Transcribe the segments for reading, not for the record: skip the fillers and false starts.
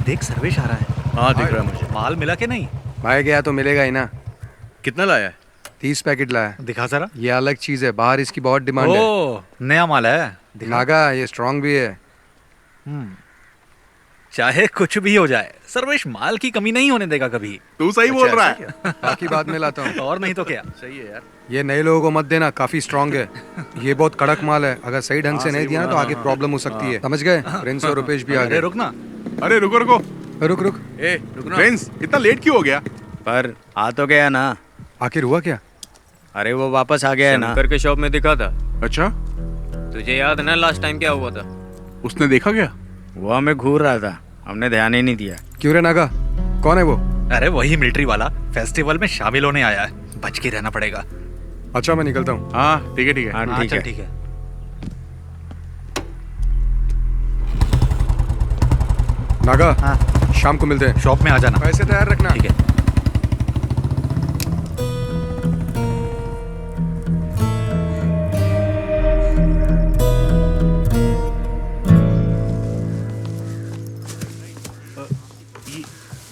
देख सर्वेश आ रहा है। हाँ दिख रहा है मुझे। माल मिला के नहीं? भाई गया तो मिलेगा ही ना। कितना लाया है? 30 पैकेट लाया। दिखा जरा। ये अलग चीज है, बाहर इसकी बहुत डिमांड है। ओ नया माल है। दिखा। नागा ये स्ट्रांग भी है। चाहे कुछ भी हो जाए, सर्वेश माल की कमी नहीं होने देगा कभी। तू सही बोल रहा है। बाकी बाद में लाता हूँ। और नहीं तो क्या। सही है यार। ये नए लोगों को मत देना, काफी स्ट्रांग है। ये बहुत कड़क माल है, अगर सही ढंग से नहीं दिया ना तो आगे प्रॉब्लम हो सकती है। समझ गए? प्रिंस और रुपेश भी आ अरे गए। रुक ना। अरे रुको रुको। रुक रुक, ए रुक ना। प्रिंस इतना लेट क्यों हो गया? पर आ तो गया ना। आखिर हुआ क्या? अरे वो वापस आ गया है ना। शंकर के शॉप में दिखा था। अच्छा, तुझे याद है ना लास्ट टाइम क्या हुआ था? उसने देखा क्या? वो हमें घूर रहा था, हमने ध्यान ही नहीं दिया। क्यों रे नागा, कौन है वो? अरे वही मिलिट्री वाला, फेस्टिवल में शामिल होने आया है। बच के रहना पड़ेगा। अच्छा मैं निकलता हूँ। हाँ ठीक है ठीक है। हाँ हाँ ठीक चल है। ठीक है। नागा हाँ शाम को मिलते हैं। शॉप में आ जाना। पैसे तैयार रखना। ठीक है।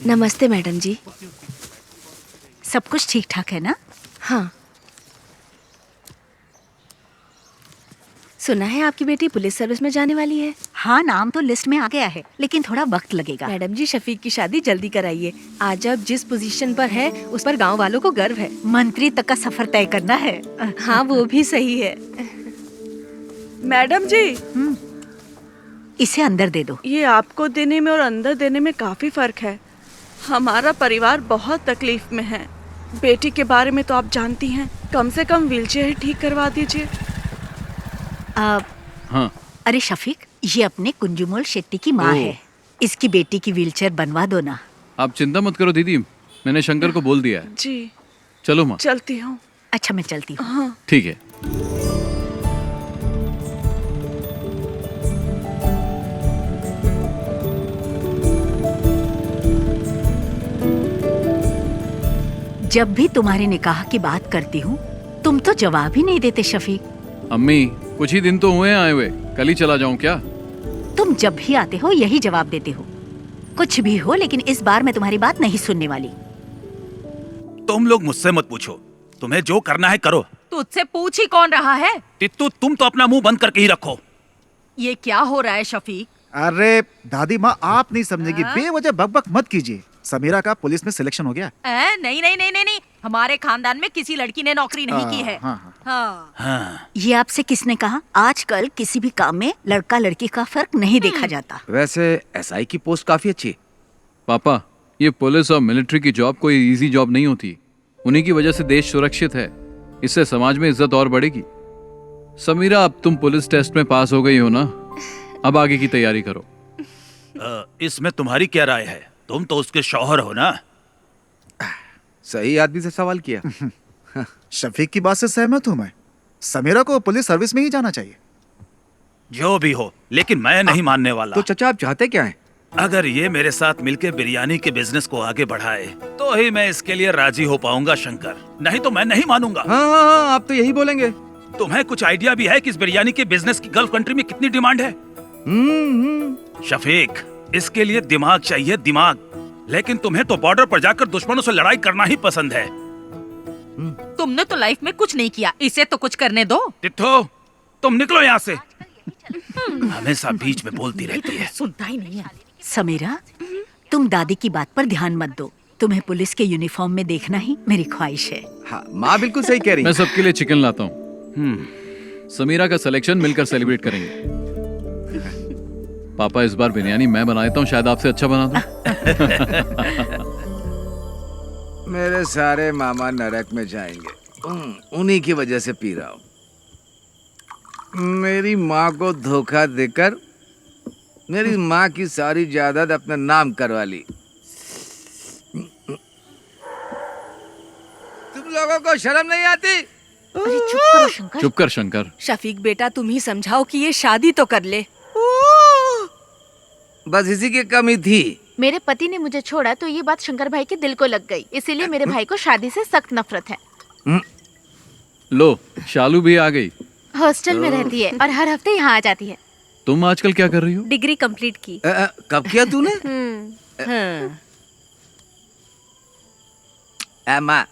नमस्ते मैडम जी। सब कुछ ठीक ठाक है ना? हाँ, सुना है आपकी बेटी पुलिस सर्विस में जाने वाली है। हाँ, नाम तो लिस्ट में आ गया है, लेकिन थोड़ा वक्त लगेगा। मैडम जी शफीक की शादी जल्दी कराइए। आज अब जिस पोजीशन पर है उस पर गांव वालों को गर्व है। मंत्री तक का सफर तय करना है। हाँ वो भी सही है। मैडम जी, इसे अंदर दे दो। ये आपको देने में और अंदर देने में काफी फर्क है। हमारा परिवार बहुत तकलीफ में है। बेटी के बारे में तो आप जानती हैं, कम से कम व्हीलचेयर ठीक करवा दीजिए। हाँ अरे शफीक, ये अपने कुंजुमोल शेट्टी की माँ है। इसकी बेटी की व्हीलचेयर बनवा दो ना। आप चिंता मत करो दीदी, मैंने शंकर को बोल दिया है। जी चलो माँ। चलती हूँ। अच्छा मैं चलती हूँ। हाँ ठीक है। जब भी तुम्हारे निकाह की बात करती हूँ तुम तो जवाब ही नहीं देते शफीक। अम्मी कुछ ही दिन तो हुए हैं आए हुए, कल ही चला जाऊं क्या? तुम जब भी आते हो यही जवाब देते हो। कुछ भी हो, लेकिन इस बार मैं तुम्हारी बात नहीं सुनने वाली। तुम लोग मुझसे मत पूछो, तुम्हें जो करना है करो। तुझसे पूछ ही कौन रहा है? तित्तू तुम तो अपना मुंह बंद करके ही रखो। ये क्या हो रहा है शफीक? अरे दादी माँ, आप नहीं समझेगी। बेवजह बकबक मत कीजिए। समीरा का पुलिस में सिलेक्शन हो गया। नहीं नहीं नहीं नहीं नहीं, हमारे खानदान में किसी लड़की ने नौकरी नहीं की है। हाँ। ये आपसे किसने कहा? आजकल किसी भी काम में लड़का लड़की का फर्क नहीं देखा जाता। वैसे एसआई की पोस्ट काफी अच्छी है। पापा ये पुलिस और मिलिट्री की जॉब कोई इजी जॉब नहीं होती। उन्हीं की वजह से देश सुरक्षित है, इससे समाज में इज्जत और बढ़ेगी। समीरा अब तुम पुलिस टेस्ट में पास हो गई हो ना, अब आगे की तैयारी करो। इसमें तुम्हारी क्या राय है? तुम तो उसके शौहर हो ना। सही आदमी से सवाल किया। शफीक की बात से सहमत हूँ मैं। समीरा को पुलिस सर्विस में ही जाना चाहिए। जो भी हो, लेकिन मैं नहीं मानने वाला। तो चचा आप चाहते क्या हैं? अगर ये मेरे साथ मिलकर बिरयानी के बिजनेस को आगे बढ़ाए तो ही मैं इसके लिए राजी हो पाऊंगा शंकर, नहीं तो मैं नहीं मानूंगा। हाँ, आप तो यही बोलेंगे। तुम्हें कुछ आइडिया भी है कि इस बिरयानी के बिजनेस की गल्फ कंट्री में कितनी डिमांड है? शफीक, इसके लिए दिमाग चाहिए, दिमाग। लेकिन तुम्हें तो बॉर्डर पर जाकर दुश्मनों से लड़ाई करना ही पसंद है। तुमने तो लाइफ में कुछ नहीं किया, इसे तो कुछ करने दो। तित्थो, तुम निकलो यहाँ से। हमेशा बीच में बोलती रहती है। सुनता ही नहीं है। समीरा, तुम दादी की बात पर ध्यान मत दो। तुम्हें पुलिस के यूनिफॉर्म में देखना ही मेरी ख्वाहिश है। हाँ, माँ बिल्कुल सही कह रही। मैं सबके लिए चिकन लाता हूँ। समीरा का सिलेक्शन मिलकर सेलिब्रेट करेंगे। पापा इस बार बिरयानी मैं बनाता हूँ, शायद आपसे अच्छा बना दूं। मेरे सारे मामा नरक में जाएंगे, उन्हीं की वजह से पी रहा हूँ। मेरी माँ को धोखा देकर मेरी माँ की सारी जायदाद अपने नाम करवा ली। तुम लोगों को शर्म नहीं आती? अरे चुप करो शंकर। चुप कर शंकर। शफीक बेटा तुम ही समझाओ कि ये शादी तो कर ले। बस इसी की कमी थी। मेरे पति ने मुझे छोड़ा तो ये बात शंकर भाई के दिल को लग गई, इसीलिए मेरे भाई को शादी से सख्त नफरत है। लो शालू भी आ गई। हॉस्टल में रहती है और हर हफ्ते यहाँ आ जाती है। तुम आजकल क्या कर रही हो? डिग्री कंप्लीट की। कब किया तूने? माँ,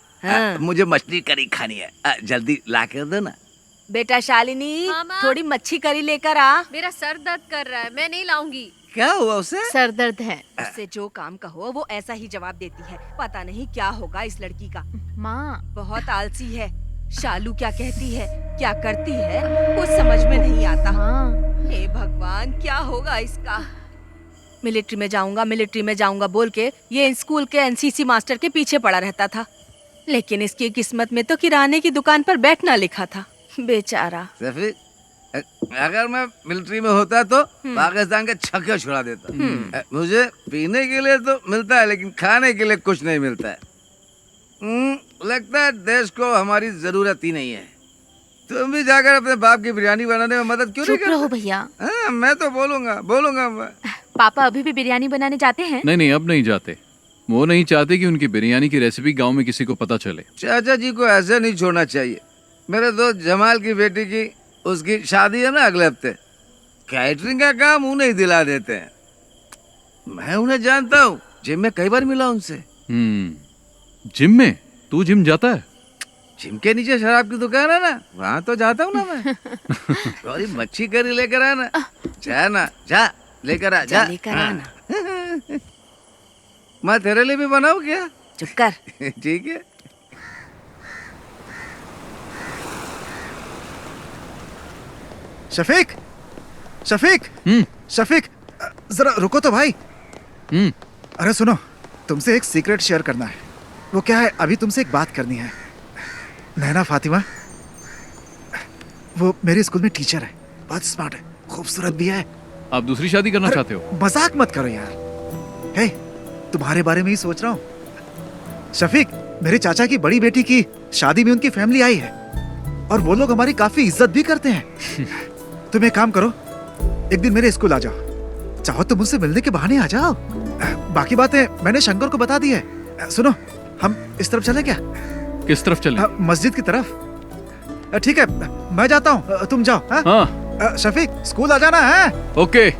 मुझे मछली करी खानी है, जल्दी ला कर दो ना। बेटा शालिनी, थोड़ी मच्छी करी लेकर आ। मेरा सर दर्द कर रहा है, मैं नहीं लाऊंगी। क्या हुआ उसे? सर दर्द है। उससे जो काम कहो वो ऐसा ही जवाब देती है। पता नहीं क्या होगा इस लड़की का। माँ, बहुत आलसी है। शालू क्या कहती है, क्या करती है, कुछ समझ में नहीं आता। हे भगवान, क्या होगा इसका। मिलिट्री में जाऊंगा बोल के ये स्कूल के एनसीसी मास्टर के पीछे पड़ा रहता था, लेकिन इसकी किस्मत में तो किराने की दुकान पर बैठना लिखा था। बेचारा। अगर मैं मिलिट्री में होता तो पाकिस्तान के छक्के छुड़ा देता। मुझे पीने के लिए तो मिलता है, लेकिन खाने के लिए कुछ नहीं मिलता है। लगता है देश को हमारी जरूरत ही नहीं है। तुम भी जाकर अपने बाप की बिरयानी बनाने में मदद क्यों नहीं करते? चुप रहो भैया। मैं तो बोलूंगा मैं। पापा अभी भी बिरयानी बनाने जाते हैं? नहीं, अब नहीं जाते। वो नहीं चाहते कि उनकी बिरयानी की रेसिपी गांव में किसी को पता चले। चाचा जी को ऐसे नहीं छोड़ना चाहिए। मेरे दोस्त जमाल की बेटी की उसकी शादी है ना अगले हफ्ते। कैटरिंग का काम उन्हें ही दिला देते हैं। मैं उन्हें जानता हूँ, जिम में कई बार मिला उनसे। जिम में? तू जिम जाता है? जिम के नीचे शराब की दुकान है ना, वहाँ तो जाता हूँ ना मैं। थोड़ी मच्छी करी लेकर आना। जा लेकर आ जा। मैं तेरे लिए भी बनाऊँ क्या? चुप कर। ठीक है। शफीक, शफीक, जरा रुको तो भाई। अरे सुनो, तुमसे एक सीक्रेट शेयर करना है। वो क्या है, अभी तुमसे एक बात करनी है। नैना फातिमा, वो मेरे स्कूल में टीचर है, बहुत स्मार्ट है, खूबसूरत भी है। आप दूसरी शादी करना चाहते हो? मजाक मत करो यार। हे, तुम्हारे बारे में ही सोच रहा हूँ। शफीक, मेरे चाचा की बड़ी बेटी की शादी में उनकी फैमिली आई है और वो लोग हमारी काफी इज्जत भी करते हैं। तुम एक काम करो, एक दिन मेरे स्कूल आ जाओ। चाहो तो मुझसे मिलने के बहाने आ जाओ। बाकी बातें मैंने शंकर को बता दी है। सुनो, हम इस तरफ चले क्या? किस तरफ चले? मस्जिद की तरफ। ठीक है, मैं जाता हूँ, तुम जाओ। हाँ? शफीक, स्कूल आ जाना है। ओके।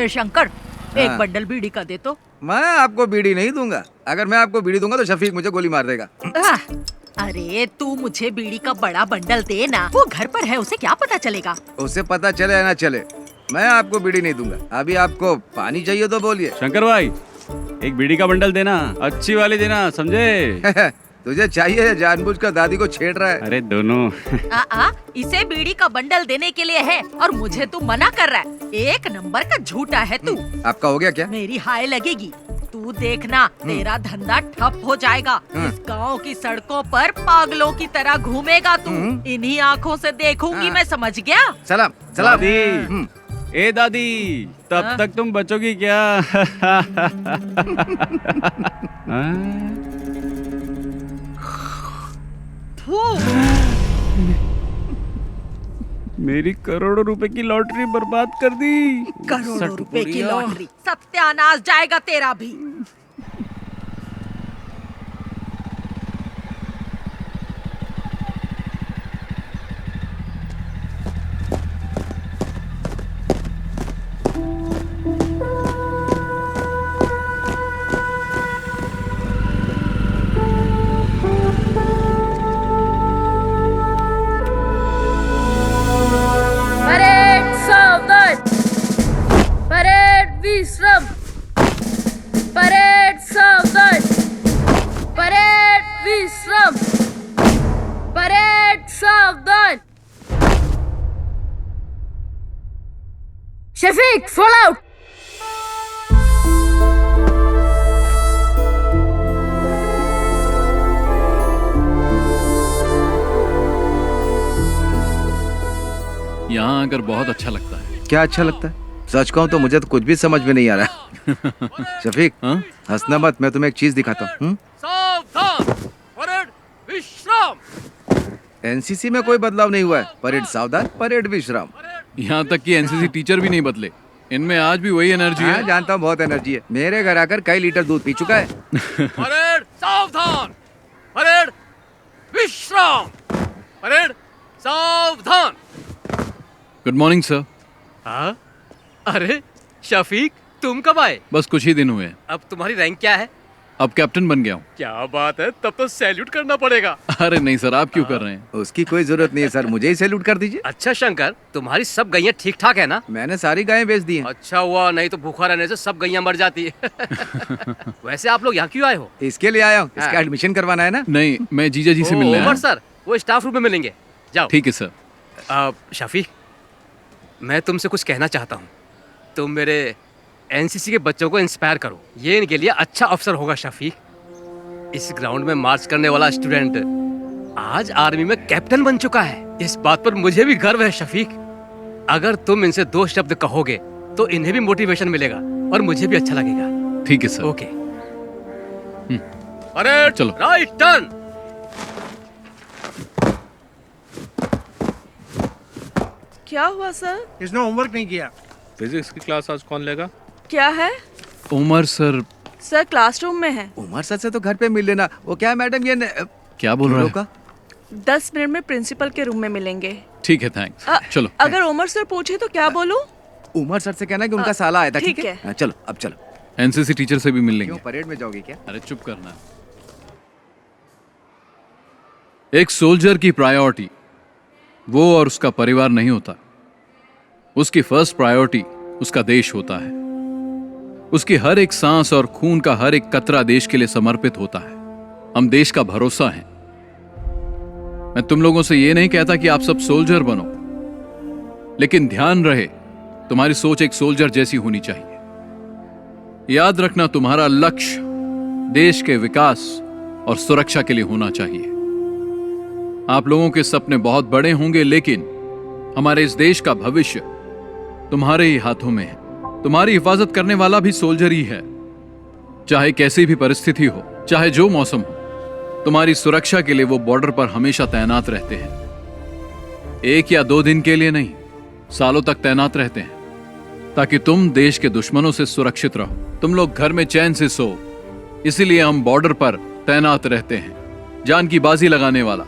शंकर, एक बंडल बीड़ी का दे तो। मैं आपको बीड़ी नहीं दूंगा। अगर मैं आपको बीड़ी दूंगा तो शफीक मुझे गोली मार देगा। अरे तू मुझे बीड़ी का बड़ा बंडल दे ना। वो घर पर है, उसे क्या पता चलेगा? उसे पता चले या ना चले, मैं आपको बीड़ी नहीं दूंगा। अभी आपको पानी चाहिए तो बोलिए। शंकर भाई, एक बीड़ी का बंडल देना, अच्छी वाली देना, समझे? तुझे चाहिए या जानबूझकर दादी को छेड़ रहा है? अरे दोनों। इसे बीड़ी का बंडल देने के लिए है और मुझे तू मना कर रहा है। एक नंबर का झूठा है तू। आपका हो गया क्या? मेरी हाय लगेगी। तू देखना, तेरा धंधा ठप हो जाएगा। इस गांव की सड़कों पर पागलों की तरह घूमेगा तू। इन्हीं आँखों से देखूंगी मैं, समझ गया? सलाम। दादी, ए दादी, तब तक तुम बचोगी क्या? मेरी करोड़ों रुपए की लॉटरी बर्बाद कर दी। करोड़ों रुपए की लॉटरी, सत्यानाश जाएगा तेरा भी। विश्राम। परेड सावधान। परेड विश्राम। परेड सावधान। Shafiq, fall out. यहाँ आकर बहुत अच्छा लगता है। क्या अच्छा लगता है? सच कहूँ तो मुझे तो कुछ भी समझ में नहीं आ रहा। शफीक, हंसना मत, मैं तुम्हें एक चीज दिखाता हूँ। सावधान, परेड विश्राम। एनसीसी में कोई बदलाव नहीं हुआ है। परेड सावधान, परेड विश्राम। यहाँ तक कि एनसीसी टीचर भी नहीं बदले, इनमें आज भी वही एनर्जी है। जानता हूँ, बहुत एनर्जी है। मेरे घर आकर कई लीटर दूध पी चुका है। परेड सावधान, परेड विश्राम। परेड सावधान। Good morning sir. हाँ? अरे शफीक, तुम कब आए? बस कुछ ही दिन हुए। अब तुम्हारी रैंक क्या है? अब कैप्टन बन गया हूँ। क्या बात है, तब तो सैल्यूट करना पड़ेगा। अरे नहीं सर, आप क्यों कर रहे हैं? उसकी कोई जरूरत नहीं है सर, मुझे ही सैल्यूट कर दीजिए। अच्छा शंकर, तुम्हारी सब गैया ठीक ठाक है ना? मैंने सारी गायें बेच दी हैं। अच्छा हुआ, नहीं तो भूखा रहने से सब गैया मर जाती है। वैसे आप लोग यहाँ क्यों आए हो? इसके लिए आया हूँ, इसका एडमिशन करवाना है ना। नहीं, मैं जीजा जी से मिलने आया उमर हूँ। सर, वो स्टाफ रूम में मिलेंगे, जाओ। ठीक है सर। शफीक, मैं तुमसे कुछ कहना चाहता हूँ। तुम मेरे एनसीसी के बच्चों को इंस्पायर करो, ये इनके लिए अच्छा अवसर होगा। शफीक, इस ग्राउंड में मार्च करने वाला स्टूडेंट आज आर्मी में कैप्टन बन चुका है। इस बात पर मुझे भी गर्व है शफीक। अगर तुम इनसे 2 शब्द कहोगे तो इन्हें भी मोटिवेशन मिलेगा और मुझे भी अच्छा लगेगा। ठीक है सर। ओके। अरे चलो। Right turn. क्या हुआ सर? इसने होमवर्क नहीं किया। फिजिक्स की क्लास आज कौन लेगा? क्या है? उमर सर। सर क्लासरूम में है। उमर सर से तो घर पे मिल लेना। वो क्या है मैडम, ये क्या बोल रहा है? 10 मिनट में प्रिंसिपल के रूम में मिलेंगे। ठीक है, थैंक्स। चलो। अगर उमर सर पूछे तो क्या बोलूं? उमर सर से कहना कि उनका साला आया था। ठीक ठीक है, चलो अब चलो। एनसीसी टीचर से भी मिल लेंगे। क्यों, परेड में जाओगे क्या? अरे चुप करना। एक सोल्जर की प्रायोरिटी वो और उसका परिवार नहीं होता। उसकी फर्स्ट प्रायोरिटी उसका देश होता है। उसकी हर एक सांस और खून का हर एक कतरा देश के लिए समर्पित होता है। हम देश का भरोसा हैं। मैं तुम लोगों से यह नहीं कहता कि आप सब सोल्जर बनो, लेकिन ध्यान रहे तुम्हारी सोच एक सोल्जर जैसी होनी चाहिए। याद रखना, तुम्हारा लक्ष्य देश के विकास और सुरक्षा के लिए होना चाहिए। आप लोगों के सपने बहुत बड़े होंगे, लेकिन हमारे इस देश का भविष्य तुम्हारे ही हाथों में है। तुम्हारी हिफाजत करने वाला भी सोल्जर ही है। चाहे कैसी भी परिस्थिति हो, चाहे जो मौसम हो, तुम्हारी सुरक्षा के लिए वो बॉर्डर पर हमेशा तैनात रहते हैं। 1 या 2 दिन के लिए नहीं, सालों तक तैनात रहते हैं, ताकि तुम देश के दुश्मनों से सुरक्षित रहो, तुम लोग घर में चैन से सो। इसीलिए हम बॉर्डर पर तैनात रहते हैं। जान की बाजी लगाने वाला,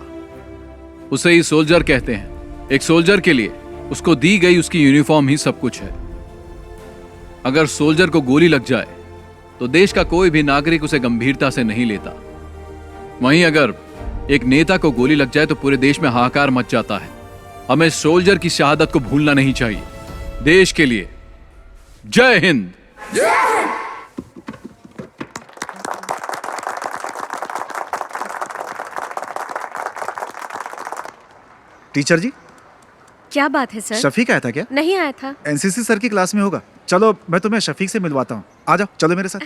उसे ही सोल्जर कहते हैं। एक सोल्जर के लिए उसको दी गई उसकी यूनिफॉर्म ही सब कुछ है। अगर सोल्जर को गोली लग जाए तो देश का कोई भी नागरिक उसे गंभीरता से नहीं लेता। वहीं अगर एक नेता को गोली लग जाए तो पूरे देश में हाहाकार मच जाता है। हमें सोल्जर की शहादत को भूलना नहीं चाहिए। देश के लिए जय हिंद। टीचर जी, क्या बात है सर? शफीक आया था क्या? नहीं आया था। एनसीसी सर की क्लास में होगा। चलो मैं तुम्हें शफीक से मिलवाता हूँ। आ जाओ, चलो मेरे साथ।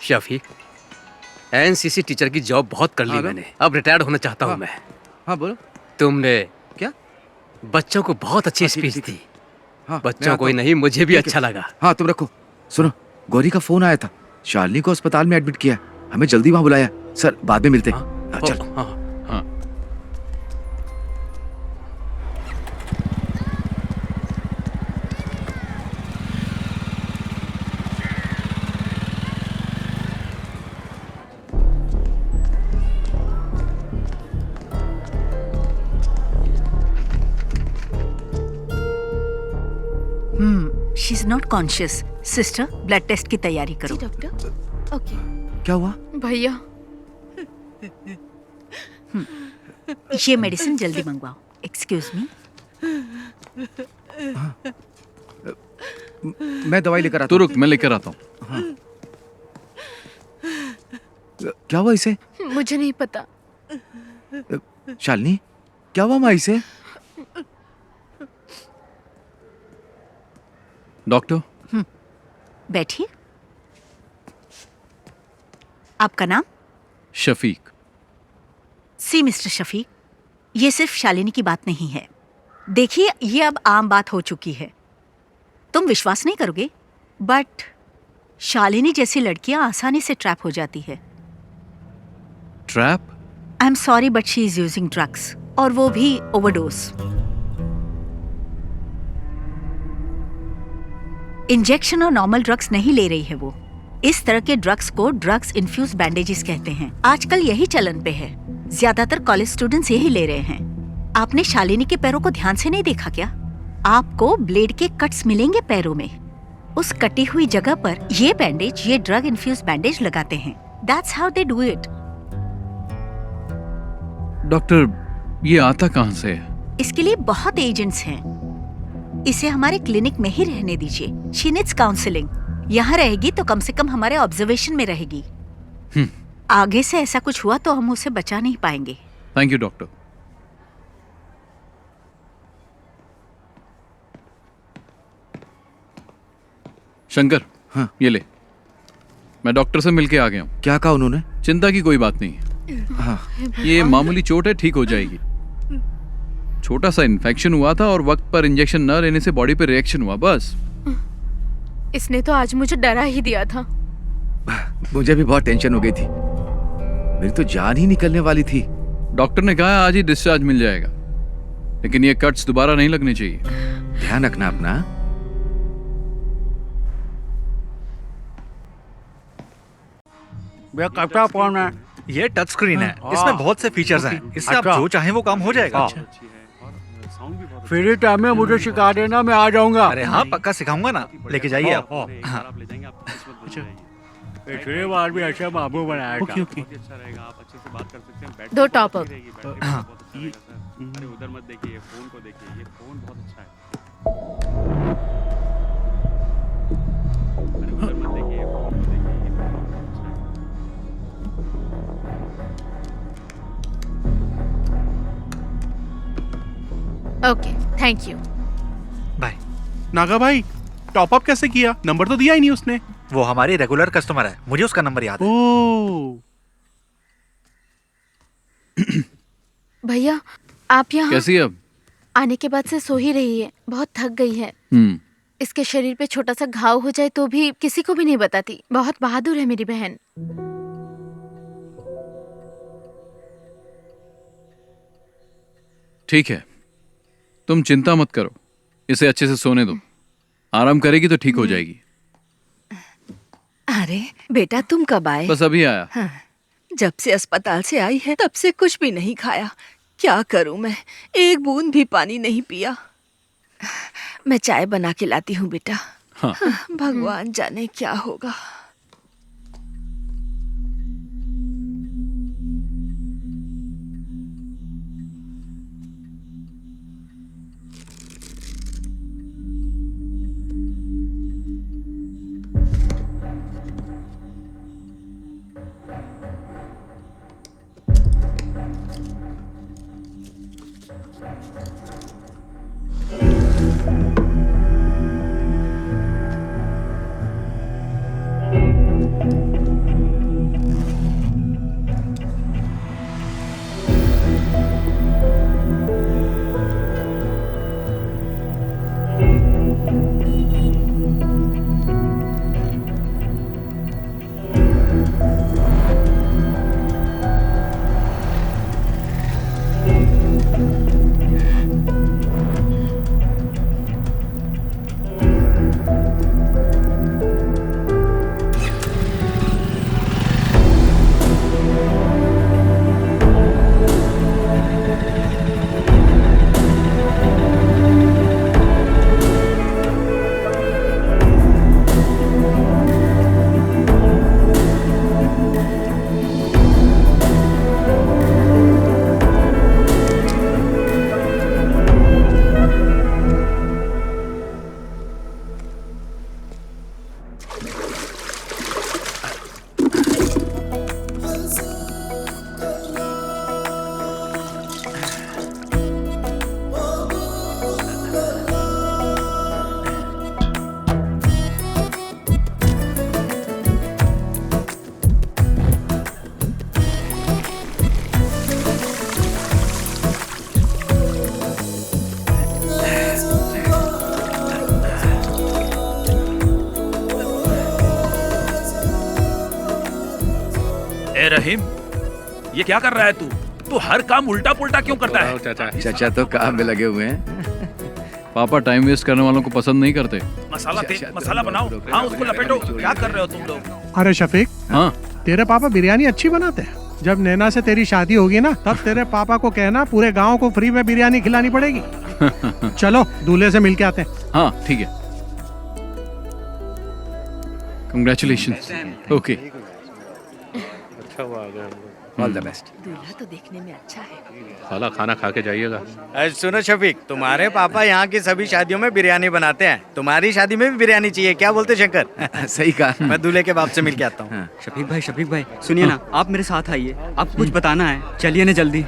शफीक, एनसीसी टीचर की जॉब बहुत कर ली मैंने, अब रिटायर्ड होना चाहता हूँ मैं। हाँ बोलो। तुमने क्या बच्चों को बहुत अच्छी स्पीच दी। हाँ, बच्चों को ही नहीं, मुझे भी अच्छा लगा। हाँ तुम रखो। सुनो, गौरी का फोन आया था। शालिनी को अस्पताल में एडमिट किया, हमें जल्दी वहां बुलाया। सर बाद में मिलते हैं। चल। हाँ। She is not conscious. Sister, blood test की तैयारी करो। जी डॉक्टर। ओके। क्या हुआ? भैया, ये मेडिसिन जल्दी मंगवाओ। Excuse me. मैं दवाई लेकर आता हूँ। रुक, मैं लेकर आता हूँ। हाँ। क्या हुआ इसे? मुझे नहीं पता। शालिनी, क्या हुआ माँ इसे? डॉक्टर। बैठिए। आपका नाम? शफीक। सी मिस्टर शफीक, ये सिर्फ शालिनी की बात नहीं है। देखिए, ये अब आम बात हो चुकी है। तुम विश्वास नहीं करोगे, बट शालिनी जैसी लड़कियां आसानी से ट्रैप हो जाती है। Trap? I am sorry but she is using drugs, और वो भी ओवरडोज। इंजेक्शन और नॉर्मल ड्रग्स नहीं ले रही है वो। इस तरह के ड्रग्स को ड्रग्स इन्फ्यूज बैंडेजेस कहते हैं। आजकल यही चलन पे है। ज्यादातर कॉलेज स्टूडेंट्स यही ले रहे हैं। आपने शालिनी के पैरों को ध्यान से नहीं देखा क्या? आपको ब्लेड के कट्स मिलेंगे पैरों में। उस कटी हुई जगह पर ये बैंडेज, ये ड्रग इन्फ्यूज बैंडेज लगाते हैं। That's how they do it. Doctor, ये आता कहाँ से है? इसके लिए बहुत एजेंट्स हैं। इसे हमारे क्लिनिक में ही रहने दीजिए। She needs counseling. यहाँ रहेगी तो कम से कम हमारे ऑब्जर्वेशन में रहेगी। आगे से ऐसा कुछ हुआ तो हम उसे बचा नहीं पाएंगे। Thank you doctor. शंकर, हाँ। ये ले। मैं डॉक्टर से मिलके आ गया हूँ। क्या कहा उन्होंने? चिंता की कोई बात नहीं है। हाँ। ये मामूली चोट है, ठीक हो जाएगी। छोटा सा इन्फेक्शन हुआ था और वक्त पर इंजेक्शन न लेने से बॉडी पे रिएक्शन हुआ, बस। इसने तो आज मुझे डरा ही दिया था। मुझे भी बहुत टेंशन हो गई थी। मेरी तो जान ही निकलने वाली थी। डॉक्टर ने कहा आज ही डिस्चार्ज मिल जाएगा, लेकिन ये कट्स दोबारा नहीं लगने चाहिए। ध्यान रखना अपना। भैया कैप्टा फोन है। ये टच स्क्रीन है, इसमें बहुत से फीचर्स हैं। इससे आप जो चाहें वो काम हो जाएगा। फ्री टाइम में मुझे सिखा देना, मैं आ जाऊंगा। अरे हाँ, पक्का सिखाऊंगा ना, लेके जाइए आप। पिछली बार भी अच्छा बाबू बनाया था। दो टॉप अप। उधर मत देखिए, फोन को देखिए, ये फोन बहुत अच्छा है। उधर मत देखिए, फोन को देखिए, ये फोन बहुत अच्छा है। Okay, thank you. Bye. Naga भाई, टॉप अप कैसे किया? नंबर तो दिया ही नहीं उसने। वो हमारी रेगुलर कस्टमर है, मुझे उसका नंबर याद है। भैया, आप यहाँ कैसी है अब? आने के बाद से सो ही रही है, बहुत थक गई है। इसके शरीर पे छोटा सा घाव हो जाए तो भी किसी को भी नहीं बताती। बहुत बहादुर है मेरी बहन। ठीक है, तुम चिंता मत करो, इसे अच्छे से सोने दो। आराम करेगी तो ठीक हो जाएगी। अरे बेटा, तुम कब आए? बस अभी आया। हाँ, जब से अस्पताल से आई है तब से कुछ भी नहीं खाया। क्या करूं मैं, एक बूंद भी पानी नहीं पिया। मैं चाय बना के लाती हूँ बेटा। हाँ। भगवान जाने क्या होगा। रहीम, ये क्या कर रहा है तू हर काम उल्टा पुल्टा क्यों करता है? चाचा तो काम में लगे हुए हैं। पापा टाइम वेस्ट करने वालों को पसंद नहीं करते। मसाला बनाओ। हाँ, उसको लपेटो। क्या कर रहे हो तुम लोग? अरे शफीक, हाँ, तेरे पापा बिरयानी अच्छी बनाते हैं। जब नैना से तेरी शादी होगी ना, तब तेरे पापा को कहना पूरे गांव को फ्री में बिरयानी खिलानी पड़ेगी। चलो दूल्हे से मिल के आते हैं। हाँ ठीक है, कंग्रेचुलेशन। ओके, अच्छा हुआ आ गए हम लोग। All the best. दूल्हा तो देखने में अच्छा है। साला खाना खा के जाइएगा। सुनो शफीक, तुम्हारे पापा यहाँ की सभी शादियों में बिरयानी बनाते हैं, तुम्हारी शादी में भी बिरयानी चाहिए, क्या बोलते शंकर? सही कहा। मैं दूल्हे के बाप से मिल के आता हूँ। शफीक भाई सुनिए ना, आप मेरे साथ आइए, आपको कुछ बताना है, चलिए ना जल्दी।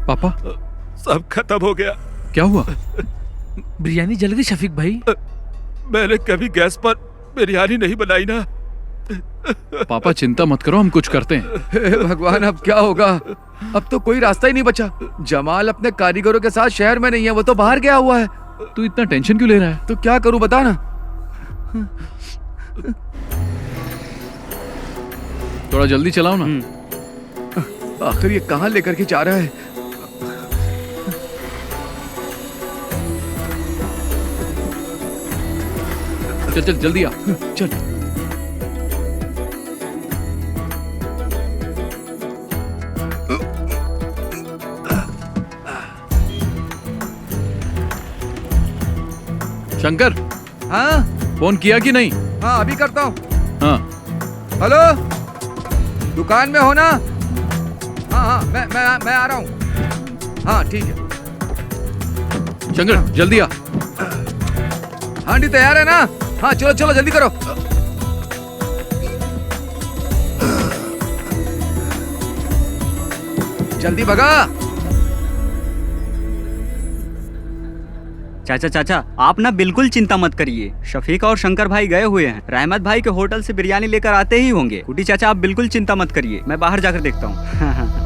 पापा सब खत्म हो गया। क्या हुआ? बिरयानी जल गई शफीक भाई। मैंने कभी गैस पर बिरयानी नहीं बनाई ना। पापा चिंता मत करो, हम कुछ करते हैं। हे भगवान, अब क्या होगा? अब तो कोई रास्ता ही नहीं बचा। जमाल अपने कारीगरों के साथ शहर में नहीं है, वो तो बाहर गया हुआ है। तू इतना टेंशन क्यों ले रहा है? तो क्या करूं बता ना। थोड़ा जल्दी चलाओ ना। आखिर ये कहाँ लेकर के जा रहा है? चल चल जल्दी आ। चल। शंकर, हाँ फोन किया कि नहीं? हाँ अभी करता हूँ। हाँ हेलो, दुकान में हो ना? हाँ मैं आ रहा हूँ। हाँ ठीक है। शंकर जल्दी आ। हांडी तैयार है ना? हाँ चलो चलो जल्दी करो। जल्दी भगा। चाचा आप ना बिल्कुल चिंता मत करिए, शफीक और शंकर भाई गए हुए हैं, रहमत भाई के होटल से बिरयानी लेकर आते ही होंगे। कुटी चाचा आप बिल्कुल चिंता मत करिए, मैं बाहर जाकर देखता हूँ।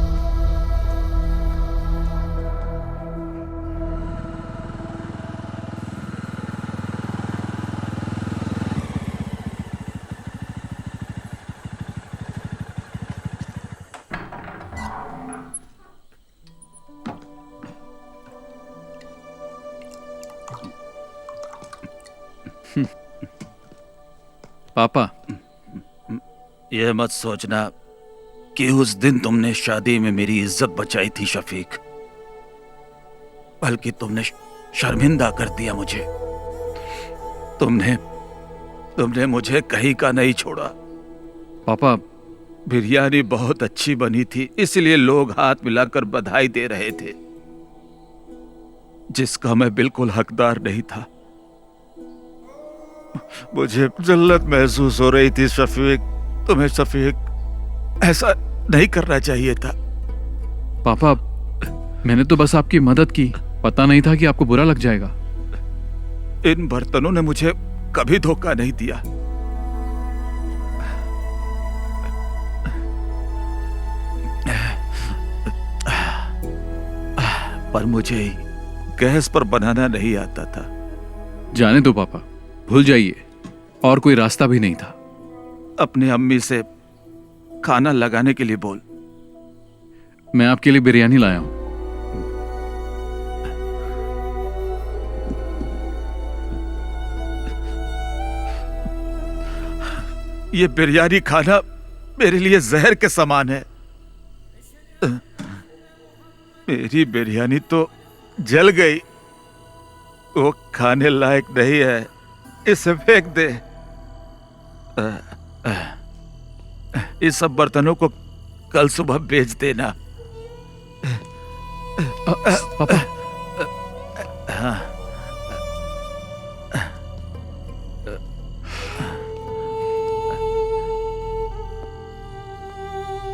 पापा, यह मत सोचना कि उस दिन तुमने शादी में मेरी इज्जत बचाई थी शफीक, बल्कि तुमने शर्मिंदा कर दिया मुझे। तुमने मुझे कहीं का नहीं छोड़ा। पापा, बिरयानी बहुत अच्छी बनी थी, इसलिए लोग हाथ मिलाकर बधाई दे रहे थे, जिसका मैं बिल्कुल हकदार नहीं था। मुझे जल्लत महसूस हो रही थी शफीक। तुम्हें शफीक ऐसा नहीं करना चाहिए था। पापा, मैंने तो बस आपकी मदद की, पता नहीं था कि आपको बुरा लग जाएगा। इन बर्तनों ने मुझे कभी धोखा नहीं दिया। पर मुझे गैस पर बनाना नहीं आता था। जाने दो पापा, भूल जाइए, और कोई रास्ता भी नहीं था। अपने अम्मी से खाना लगाने के लिए बोल। मैं आपके लिए बिरयानी लाया हूं। ये बिरयानी खाना मेरे लिए जहर के समान है। मेरी बिरयानी तो जल गई, वो खाने लायक नहीं है, इसे फेंक दे। इस सब बर्तनों को कल सुबह बेच देना। पापा। हाँ।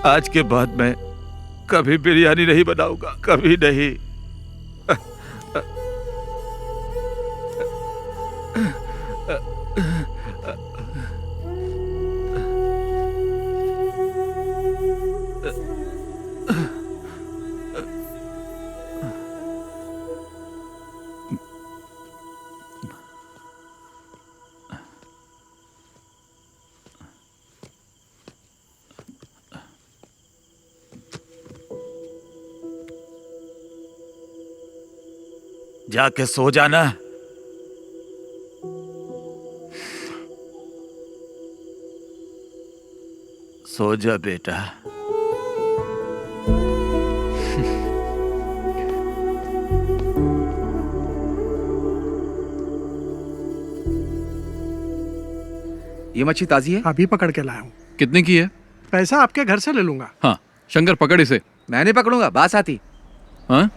आज के बाद मैं कभी बिरयानी नहीं बनाऊंगा, कभी नहीं। जाके सो जाना। सो जा बेटा। ये मच्छी ताजी है? अभी पकड़ के लाया हूँ। कितने की है? पैसा आपके घर से ले लूंगा। हाँ शंकर पकड़ इसे। मैं नहीं पकड़ूंगा, बास आती। हाँ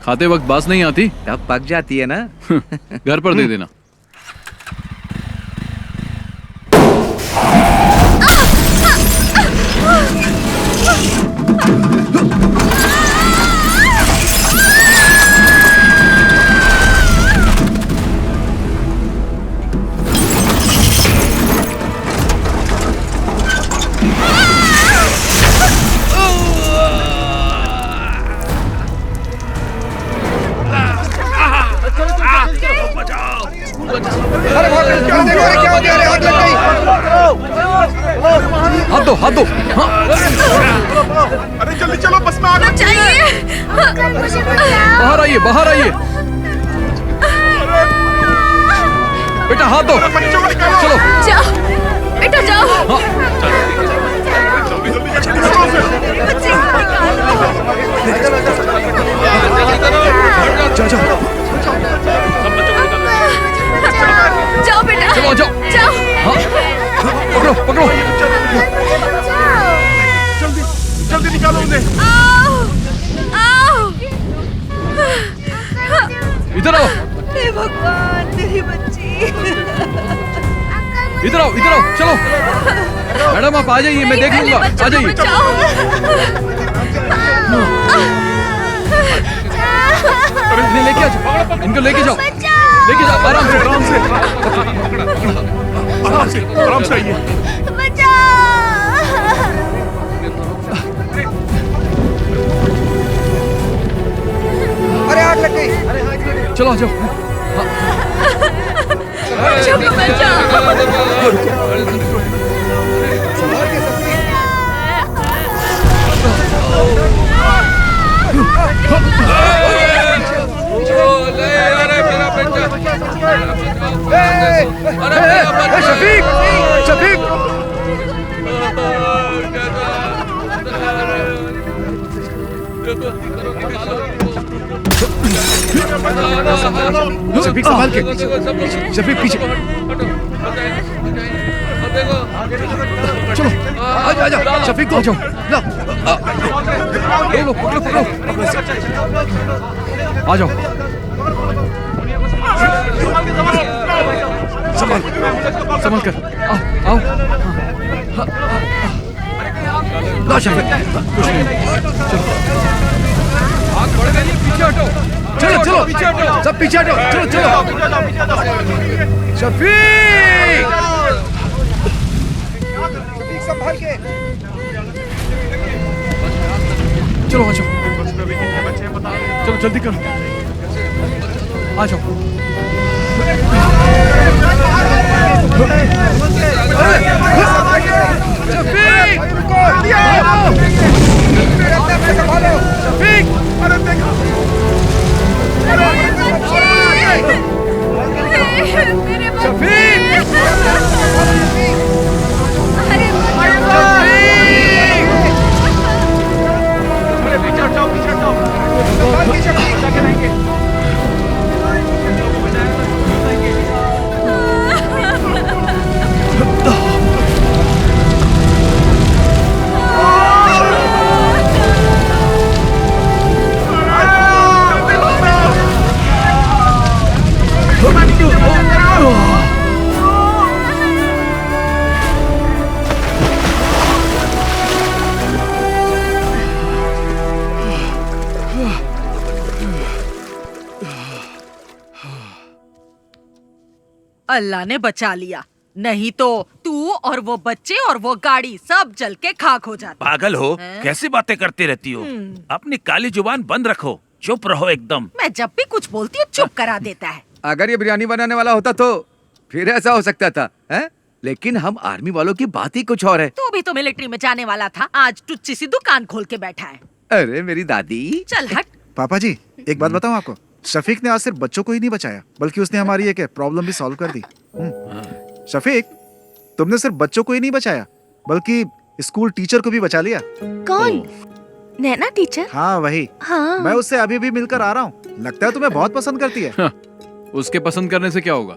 खाते वक्त बास नहीं आती? तब पक जाती है ना। घर पर दे देना। हाथ दो, हाथ दो। हाँ। अरे जल्दी चलो, बस में आग लग गई है। बाहर आइए, बाहर आइए। बेटा हाथ दो। चलो जाओ बेटा जाओ। जाओ बेटा। चलो जाओ। जाओ। हाँ पकड़ो पकड़ो। जल्दी जल्दी निकालो उन्हें। इधर आओ। हे भगवान तेरी बच्ची। इधर आओ, इधर आओ। चलो मैडम आप आ जाइए, मैं देख लूंगा। आ जाइए। इन्हें लेके आ जाओ, इनको लेके जाओ, लेके जाओ आराम से, आराम से, आराम से, आराम से आइए। अरे आग लग गई। चलो आ जाओ। शफीक, शफीक। शफीक संभाल के। शफीक पीछे। चलो आ जाओ। शफीक को आ जाओ। लो पकड़ो पकड़ो। आ जाओ। संभाल संभाल कर। आओ आओ। ला शफीक। कुछ नहीं। पीछे हटो। चलो चलो पीछे हटो। सब पीछे हटो। चलो चलो। शफीक संभाल के। चलो आ जाओ। चलो जल्दी करो। आ जाओ। शफीक अरे देखो। अल्लाह ने बचा लिया, नहीं तो तू और वो बच्चे और वो गाड़ी सब जल के खाक हो जाते। पागल हो, कैसी बातें करती रहती हो? अपनी काली जुबान बंद रखो, चुप रहो एकदम। मैं जब भी कुछ बोलती हूँ चुप करा देता है। अगर ये बिरयानी बनाने वाला होता तो फिर ऐसा हो सकता था, हैं? लेकिन हम आर्मी वालों की बात ही कुछ और है। तू भी तो मिलिट्री में जाने वाला था, आज टुच्ची सी दुकान खोल के बैठा है। अरे मेरी दादी। चल हट। पापा जी एक बात बताऊं आपको, शफीक ने आज सिर्फ बच्चों को ही नहीं बचाया बल्कि उसने हमारी एक प्रॉब्लम भी सॉल्व कर दी। शफीक तुमने सिर्फ बच्चों को ही नहीं बचाया बल्कि स्कूल टीचर को भी बचा लिया। कौन? नैना टीचर? हाँ वही। हाँ। मैं उससे अभी भी मिलकर आ रहा हूँ। लगता है तुम्हें बहुत पसंद करती है। उसके पसंद करने से क्या होगा?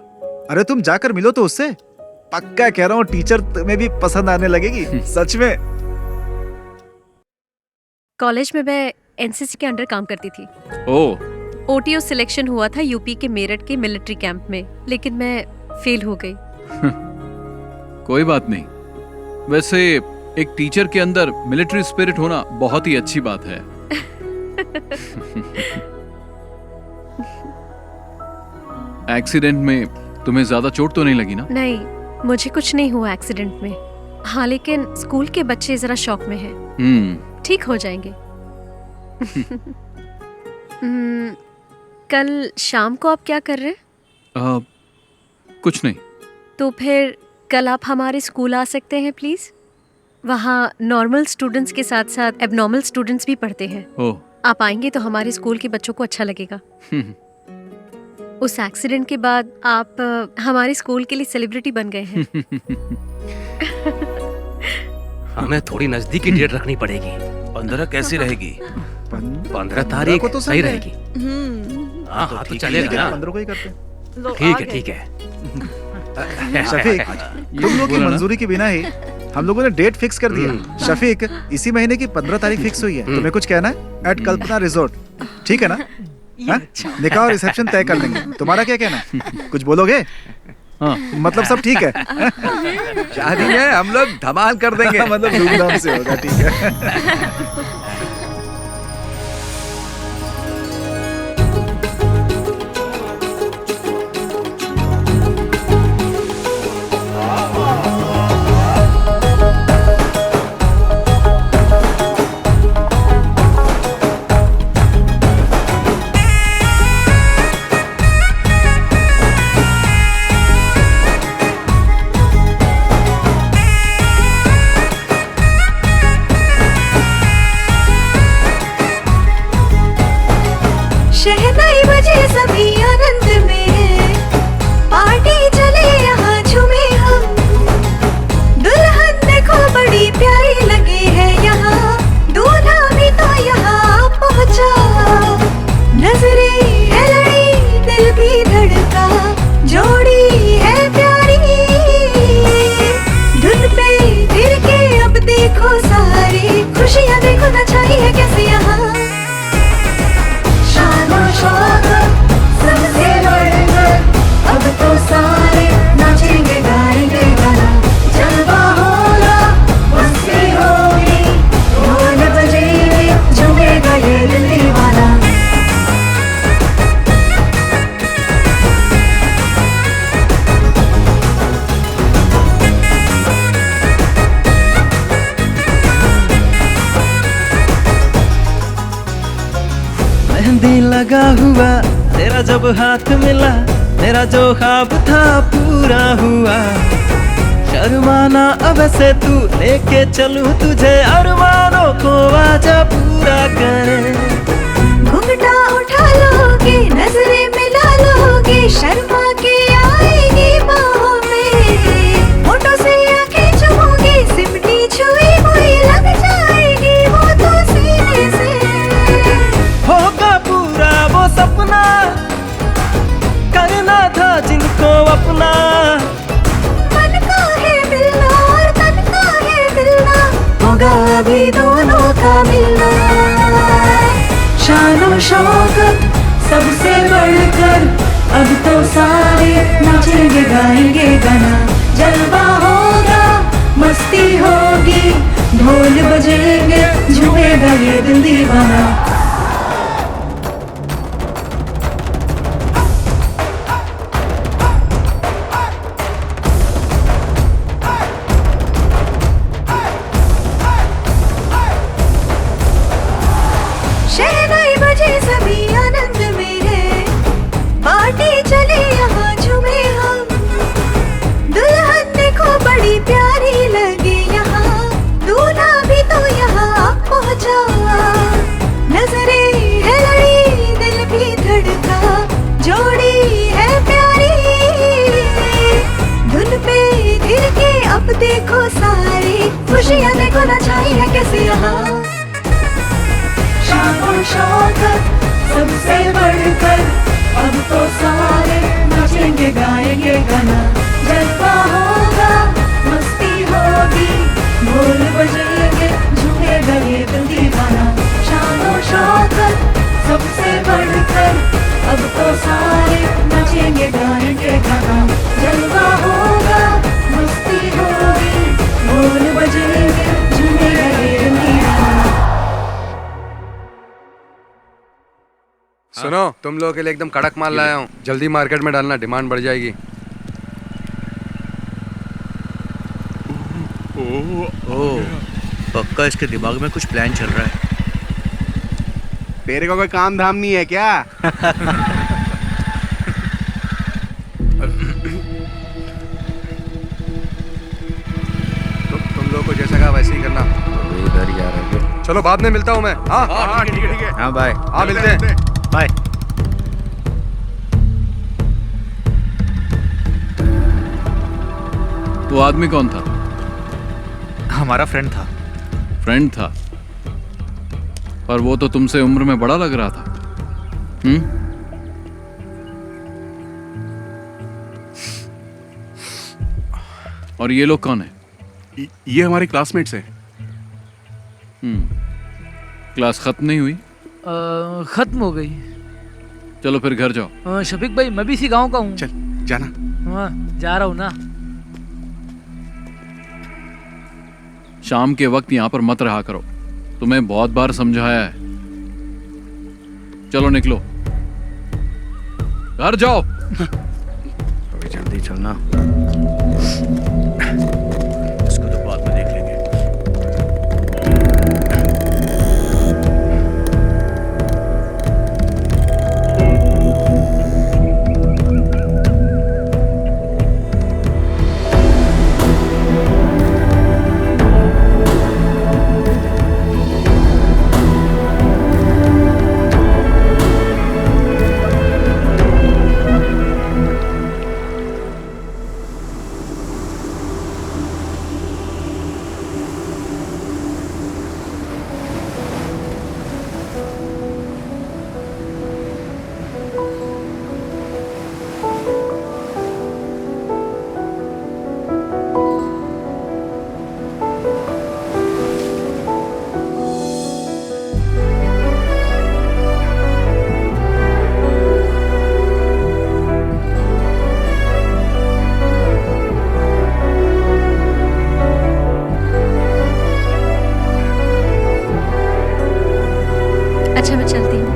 अरे तुम जाकर मिलो तो उससे। पक्का कह रहा हूँ टीचर तुम्हें भी पसंद आने लगेगी। सच में। कॉलेज में मैं एनसीसी के अंडर काम करती थी। ओटीओ सिलेक्शन हुआ था यूपी के मेरठ के मिलिट्री कैंप में, लेकिन मैं फेल हो गई। कोई बात नहीं। वैसे एक टीचर के अंदर मिलिट्री स्पिरिट होना बहुत ही अच्छी बात है। एक्सीडेंट में तुम्हें ज्यादा चोट तो नहीं लगी ना? नहीं, मुझे कुछ नहीं हुआ एक्सीडेंट में। हाँ, लेकिन स्कूल के बच्चे जरा शॉक में हैं। ठीक हो जाएंगे। कल शाम को आप क्या कर रहे हैं? कुछ नहीं। तो फिर कल आप हमारे स्कूल आ सकते हैं प्लीज। वहाँ नॉर्मल स्टूडेंट्स के साथ साथ एबनॉर्मल स्टूडेंट्स भी पढ़ते हैं। आप आएंगे तो हमारे स्कूल के बच्चों को अच्छा लगेगा। उस एक्सीडेंट के बाद आप हमारे स्कूल के लिए सेलिब्रिटी बन गए हैं। हमें थोड़ी नजदीकी डेट रखनी पड़ेगी। 15 कैसी रहेगी? 15 तारीख को तो सही संडे है। रहेगी। हाँ हाँ, तो चलेगा ठीक है, ना। 15 को ही करते हैं। ठीक है ठीक है। शफीक, तुम लोग की मंजूरी के बिना ही हम लोगों ने डेट फिक्स कर दिया। शफीक, इसी महीने की 15 तारीख फिक्स हुई है। तुम्हें कुछ कहना है? एट कल्पना रिजॉर्ट, ठीक है ना? निकाह और रिसेप्शन तय कर लेंगे। तुम्हारा क्या कहना है? कुछ बोलोगे? हाँ, मतलब सब ठीक है। शादी में हम लोग धमाल कर देंगे। मतलब धूमधाम से होगा। ठीक है। शहनाई बजे सभी आनंद में, पार्टी चले यहाँ झूमे हम। दुल्हन देखो बड़ी प्यारी लगी है यहाँ, दूल्हा भी तो यहाँ पहुँचा। नजरें है लड़ी, दिल भी धड़का, जोड़ी है प्यारी। धुन पे फिर के अब देखो सारी खुशियाँ देखो ना छाई है कैसे यहाँ। सबसे बढ़कर अब तो सारे नाचेंगे गाएंगे गाना। जलवा होगा, मस्ती होगी, ढोल बजेंगे, झूमेगा ये दिल दीवाना। मेहंदी लगा हुआ तेरा जब हाथ मिला, मेरा जो ख्वाब था पूरा हुआ। शर्माना अब से तू, लेके चलूं तुझे अरमानों को आजा पूरा करे। घुंघटा उठा लोगे, नजरें मिला लोगे, शर्मा के आएगी बाहों में। होठों से आंखें चुमोगे, सिमटी छुई हुई लग जाएगी वो तो सीने से। होगा पूरा वो सपना, करना था जिनको अपना। मन का है मिलना और तन का है मिलना, होगा अभी दोनों का मिलना। शानो शौकत सबसे बढ़कर अब तो सारे नाचेंगे गाएंगे गाना। जलवा होगा, मस्ती होगी, ढोल बजेंगे, झूमेगा ये दिल दीवाना। शहनाई बजे सभी आनंद में है, पार्टी चले यहाँ झूमे हम। दुल्हन देखो बड़ी प्यारी लगी यहाँ, दूल्हा भी तो यहाँ पहुँचा। नजरें है लड़ी, दिल भी धड़का, जोड़ी है प्यारी। धुन पे गिर के अब देखो सारी खुश खुशियाँ देखो ना छाई है कैसे यहाँ शान और शौकत सबसे बढ़कर अब तो सारे नाचेंगे गाएंगे गाना जलवा होगा मस्ती होगी ढोल बजेंगे झूमेगा ये दिल दीवाना शान और शौकत सबसे बढ़कर अब तो सारे नाचेंगे गाएंगे गाना जलवा होगा मस्ती होगी ढोल बजेंगे झूमेगा ये दिल दीवाना। सुनो, तुम लोगों के लिए एकदम कड़क माल लाया हूँ, जल्दी मार्केट में डालना, डिमांड बढ़ जाएगी। ओह, पक्का इसके दिमाग में कुछ प्लान चल रहा है। तेरे को कोई काम धाम नहीं है क्या? तुम लोगों को जैसा कहा वैसे ही करना। इधर ही आ रहा है। चलो बाद में मिलता हूँ मैं। हाँ ठीक है। हाँ बाय। हाँ मिलते हैं। बाय। वो आदमी कौन था? हमारा फ्रेंड था। फ्रेंड था? पर वो तो तुमसे उम्र में बड़ा लग रहा था। और ये लोग कौन है? ये हमारे क्लासमेट्स हैं। क्लास खत्म नहीं हुई? खत्म हो गई। चलो फिर घर जाओ। शफीक भाई, मैं भी इसी गांव का हूँ। चल जाना। हाँ, जा रहा हूँ ना। शाम के वक्त यहाँ पर मत रहा करो, तुम्हें बहुत बार समझाया है। चलो निकलो, घर जाओ। अभी जल्दी चलना, इसको तो बाद में देख लेंगे। अच्छा मैं चलती हूँ।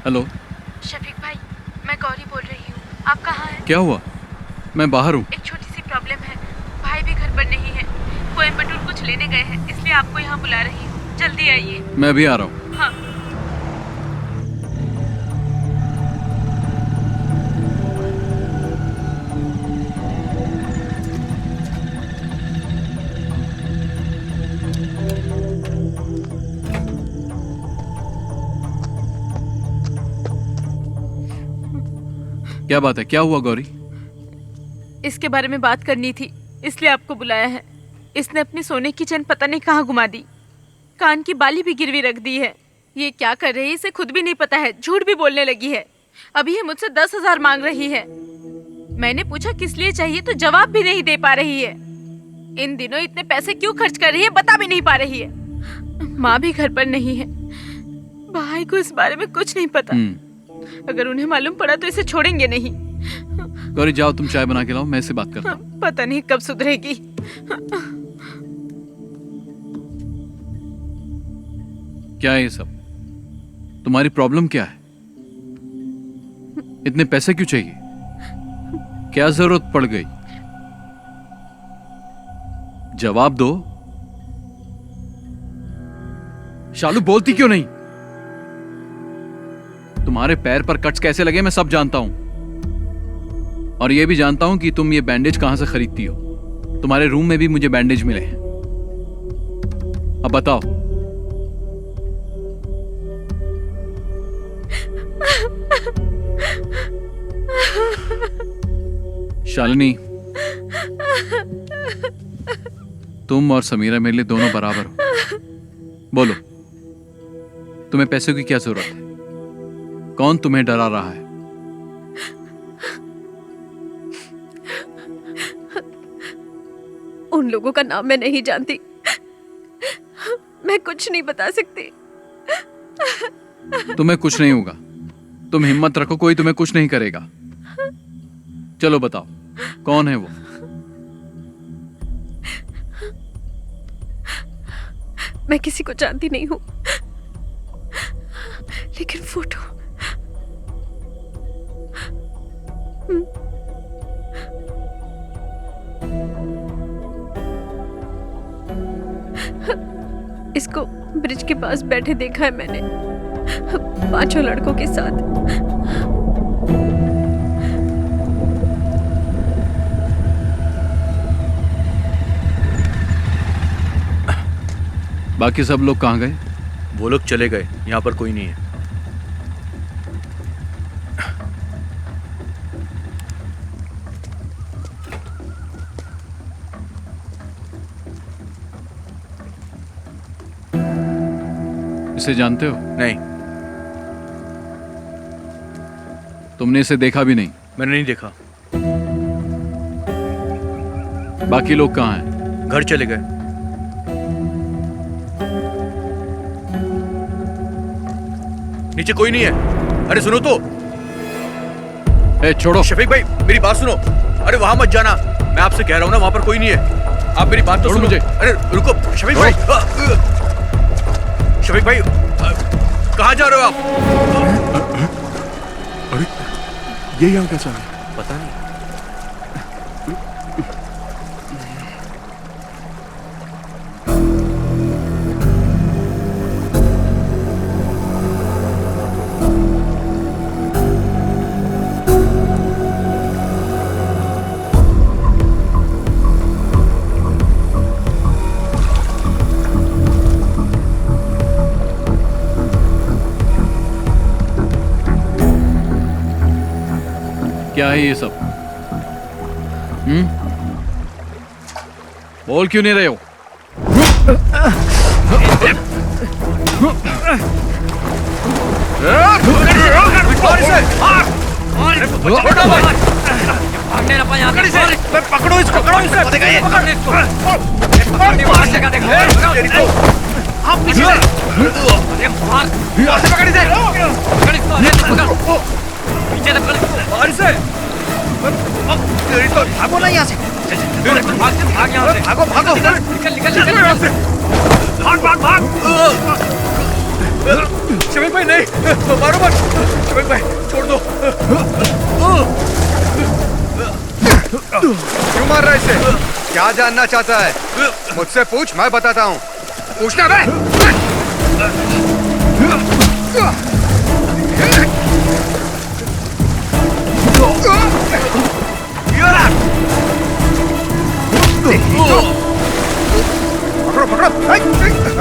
हेलो शफीक भाई, मैं गौरी बोल रही हूँ। आप कहाँ हैं? क्या हुआ? मैं बाहर हूँ। एक छोटी सी प्रॉब्लम है, भाई भी घर पर नहीं है, कोयम्बटूर कुछ लेने गए हैं, इसलिए आपको यहाँ बुला रही हूँ, जल्दी आइए। मैं भी आ रहा हूँ। हाँ। क्या बात है? क्या हुआ गौरी? इसके बारे में बात करनी थी, इसलिए आपको बुलाया है। इसने अपनी सोने की चेन पता नहीं कहाँ घुमा दी, कान की बाली भी गिरवी रख दी है। ये क्या कर रही है इसे खुद भी नहीं पता है, झूठ भी बोलने लगी है। अभी ये मुझसे 10,000 मांग रही है। मैंने पूछा किस लिए चाहिए तो जवाब भी नहीं दे पा रही है। इन दिनों इतने पैसे क्यों खर्च कर रही है बता भी नहीं पा रही है। माँ भी घर पर नहीं है, भाई को इस बारे में कुछ नहीं पता। अगर उन्हें मालूम पड़ा तो इसे छोड़ेंगे नहीं। गौरी जाओ, तुम चाय बना के लाओ, मैं इससे बात करता हूँ। पता नहीं कब सुधरेगी। क्या है ये सब? तुम्हारी प्रॉब्लम क्या है? इतने पैसे क्यों चाहिए? क्या जरूरत पड़ गई? जवाब दो। शालू बोलती क्यों नहीं? तुम्हारे पैर पर कट्स कैसे लगे मैं सब जानता हूं। और ये भी जानता हूं कि तुम ये बैंडेज कहां से खरीदती हो। तुम्हारे रूम में भी मुझे बैंडेज मिले हैं। अब बताओ। शालिनी, तुम और समीरा मेरे लिए दोनों बराबर हो। बोलो, तुम्हें पैसों की क्या जरूरत है? कौन तुम्हें डरा रहा है? उन लोगों का नाम मैं नहीं जानती, मैं कुछ नहीं बता सकती। तुम्हें कुछ नहीं होगा, तुम हिम्मत रखो, कोई तुम्हें कुछ नहीं करेगा। चलो बताओ, कौन है वो? मैं किसी को जानती नहीं हूं, लेकिन फोटो इसको ब्रिज के पास बैठे देखा है मैंने, 5 लड़कों के साथ। बाकी सब लोग कहाँ गए? वो लोग चले गए, यहाँ पर कोई नहीं है। इसे जानते हो? नहीं। तुमने इसे देखा भी नहीं? मैंने नहीं देखा। बाकी लोग कहाँ हैं? घर चले गए। नीचे कोई नहीं है। अरे सुनो तो। छोड़ो। शफीक भाई मेरी बात सुनो। अरे वहां मत जाना, मैं आपसे कह रहा हूं ना, वहां पर कोई नहीं है। आप मेरी बात तो सुनो मुझे। अरे रुको शफीक भाई। शफीक भाई कहाँ जा रहे हो आप? अरे ये यहाँ कैसा है? पता नहीं। क्या है ये सब? बोल क्यों नहीं रहे हो? पकड़ो इसको, पकड़ो भागो ना यहाँ से। भाग यहाँ से। भागो भागो। निकल यहाँ से। भाग भाग भाग। शफीक भाई नहीं, मारो मत। शफीक भाई छोड़ दो। क्यों मार रहा है इसे? क्या जानना चाहता है? मुझसे पूछ, मैं बताता हूँ। पूछना बे। पकड़ो पकड़ो।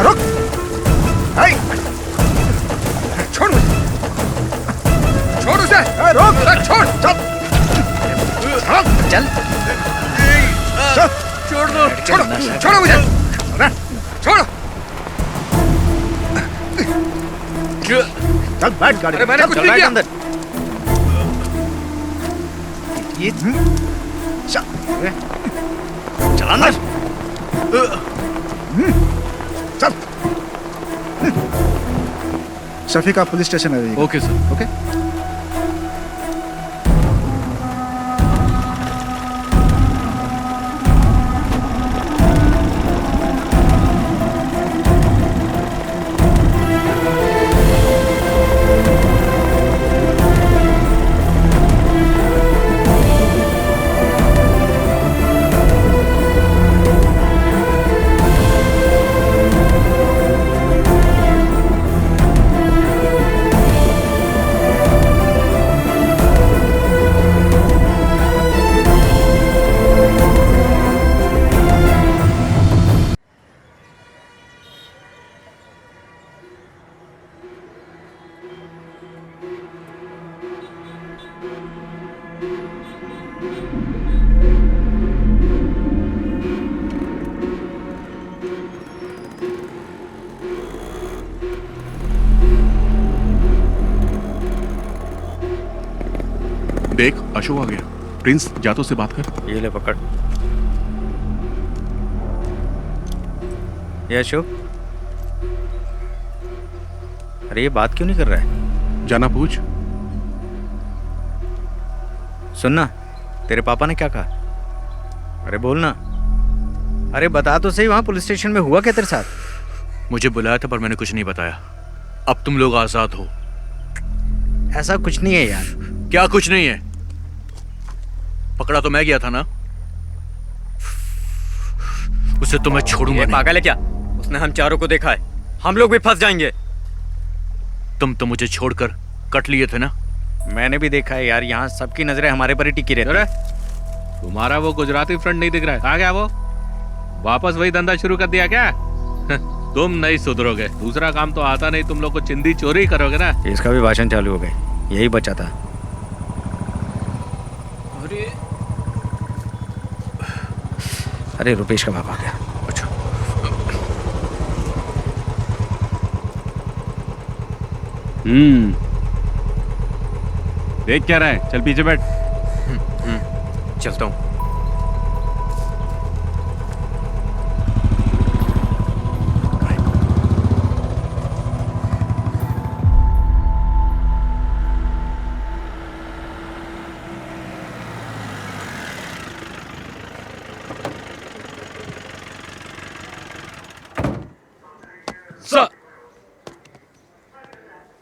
रुक। छोड़ मुझे। छोड़ उसे। रोक। छोड़। चल। छोड़ दो। छोड़ो। छोड़ो मुझे। छोड़ो। चल बैठ गाड़ी। अरे मैंने कुछ नहीं किया। ये चलाना। चल। शफीक आप पुलिस स्टेशन आ जाइए। Okay sir. ओके। देख अशोक आ गया। प्रिंस जा तो उससे बात कर। ये ले पकड़। ये अशोक, अरे ये बात क्यों नहीं कर रहा है? जाना पूछ। सुनना, तेरे पापा ने क्या कहा? अरे बोल ना। अरे बता तो सही, वहां पुलिस स्टेशन में हुआ क्या तेरे साथ? मुझे बुलाया था पर मैंने कुछ नहीं बताया। अब तुम लोग आजाद हो। ऐसा कुछ नहीं है यार। क्या कुछ नहीं है? पकड़ा तो मैं गया था ना, उसे तो मैं छोड़ूंगा नहीं। पागल है क्या? उसने हम चारों को देखा है, हम लोग भी फंस जाएंगे। तुम तो मुझे छोड़कर कट लिए थे ना। मैंने भी देखा है यार, यहाँ सबकी नजरें हमारे पर ही टिकी रहती है। तुम्हारा वो गुजराती फ्रेंड नहीं दिख रहा है? कहाँ गया वो? वापस वही धंधा शुरू कर दिया क्या? तुम नहीं सुधरोगे। दूसरा काम तो आता नहीं, तुम लोग को चिंदी चोरी करोगे ना। इसका भी भाषण चालू हो गए, यही बचा था। अरे रुपेश का बाप आ गया। अच्छा। देख क्या रहा है? चल पीछे बैठ। चलता हूँ।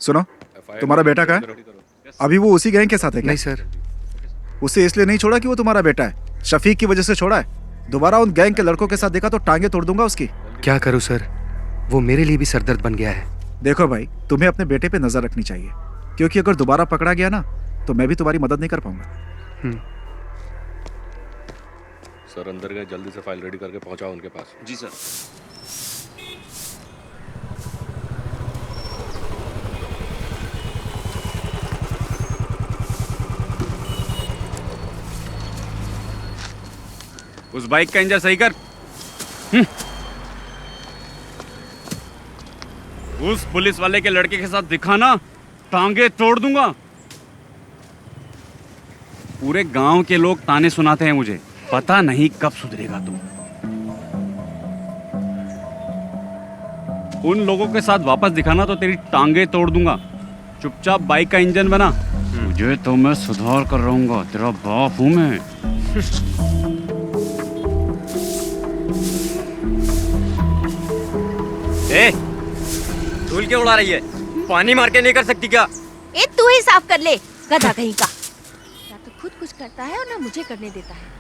सुनो, तुम्हारा बेटा कहाँ है? अभी वो उसी गैंग के साथ है क्या? नहीं सर। उसे इसलिए नहीं छोड़ा कि वो तुम्हारा बेटा है, शफीक की वजह से छोड़ा है। दोबारा उन गैंग के लड़कों के साथ देखा तो टांगे तोड़ दूंगा उसकी। क्या करूं सर, वो मेरे लिए भी सरदर्द बन गया है। देखो भाई, तुम्हें अपने बेटे पे नजर रखनी चाहिए, क्योंकि अगर दोबारा पकड़ा गया ना तो मैं भी तुम्हारी मदद नहीं कर पाऊंगा। सर अंदर गए, जल्दी से फाइल रेडी करके पहुंचाओ उनके पास। जी सर। उस बाइक का इंजन सही कर। उस पुलिस वाले के लड़के के साथ दिखाना, टांगे तोड़ दूंगा। पूरे गांव के लोग ताने सुनाते हैं मुझे, पता नहीं कब सुधरेगा तुम। उन लोगों के साथ वापस दिखाना तो तेरी टांगे तोड़ दूंगा। चुपचाप बाइक का इंजन बना, तुझे तो मैं सुधार कर रहूंगा। तेरा बाप हूं मैं। ए, धूल क्यों उड़ा रही है? पानी मार के नहीं कर सकती क्या? ए तू ही साफ कर ले, गधा कहीं का। ना तो खुद कुछ करता है और ना मुझे करने देता है।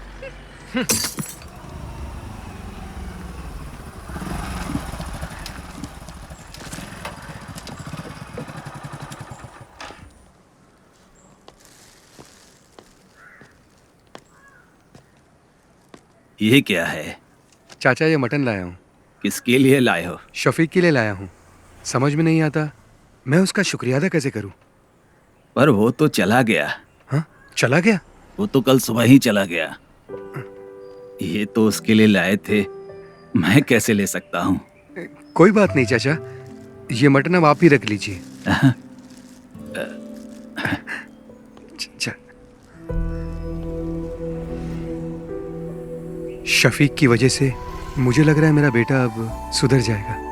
ये क्या है? चाचा ये मटन लाया हूँ। किसके लिए लाए हो? शफीक के लिए लाया हूँ। समझ में नहीं आता मैं उसका शुक्रिया अदा कैसे करूँ। पर वो तो चला गया। हाँ, चला गया? वो तो कल सुबह ही चला गया। ये तो उसके लिए लाए थे, मैं कैसे ले सकता हूँ? कोई बात नहीं चाचा, ये मटन अब आप ही रख लीजिए। शफीक की वजह से मुझे लग रहा है मेरा बेटा अब सुधर जाएगा।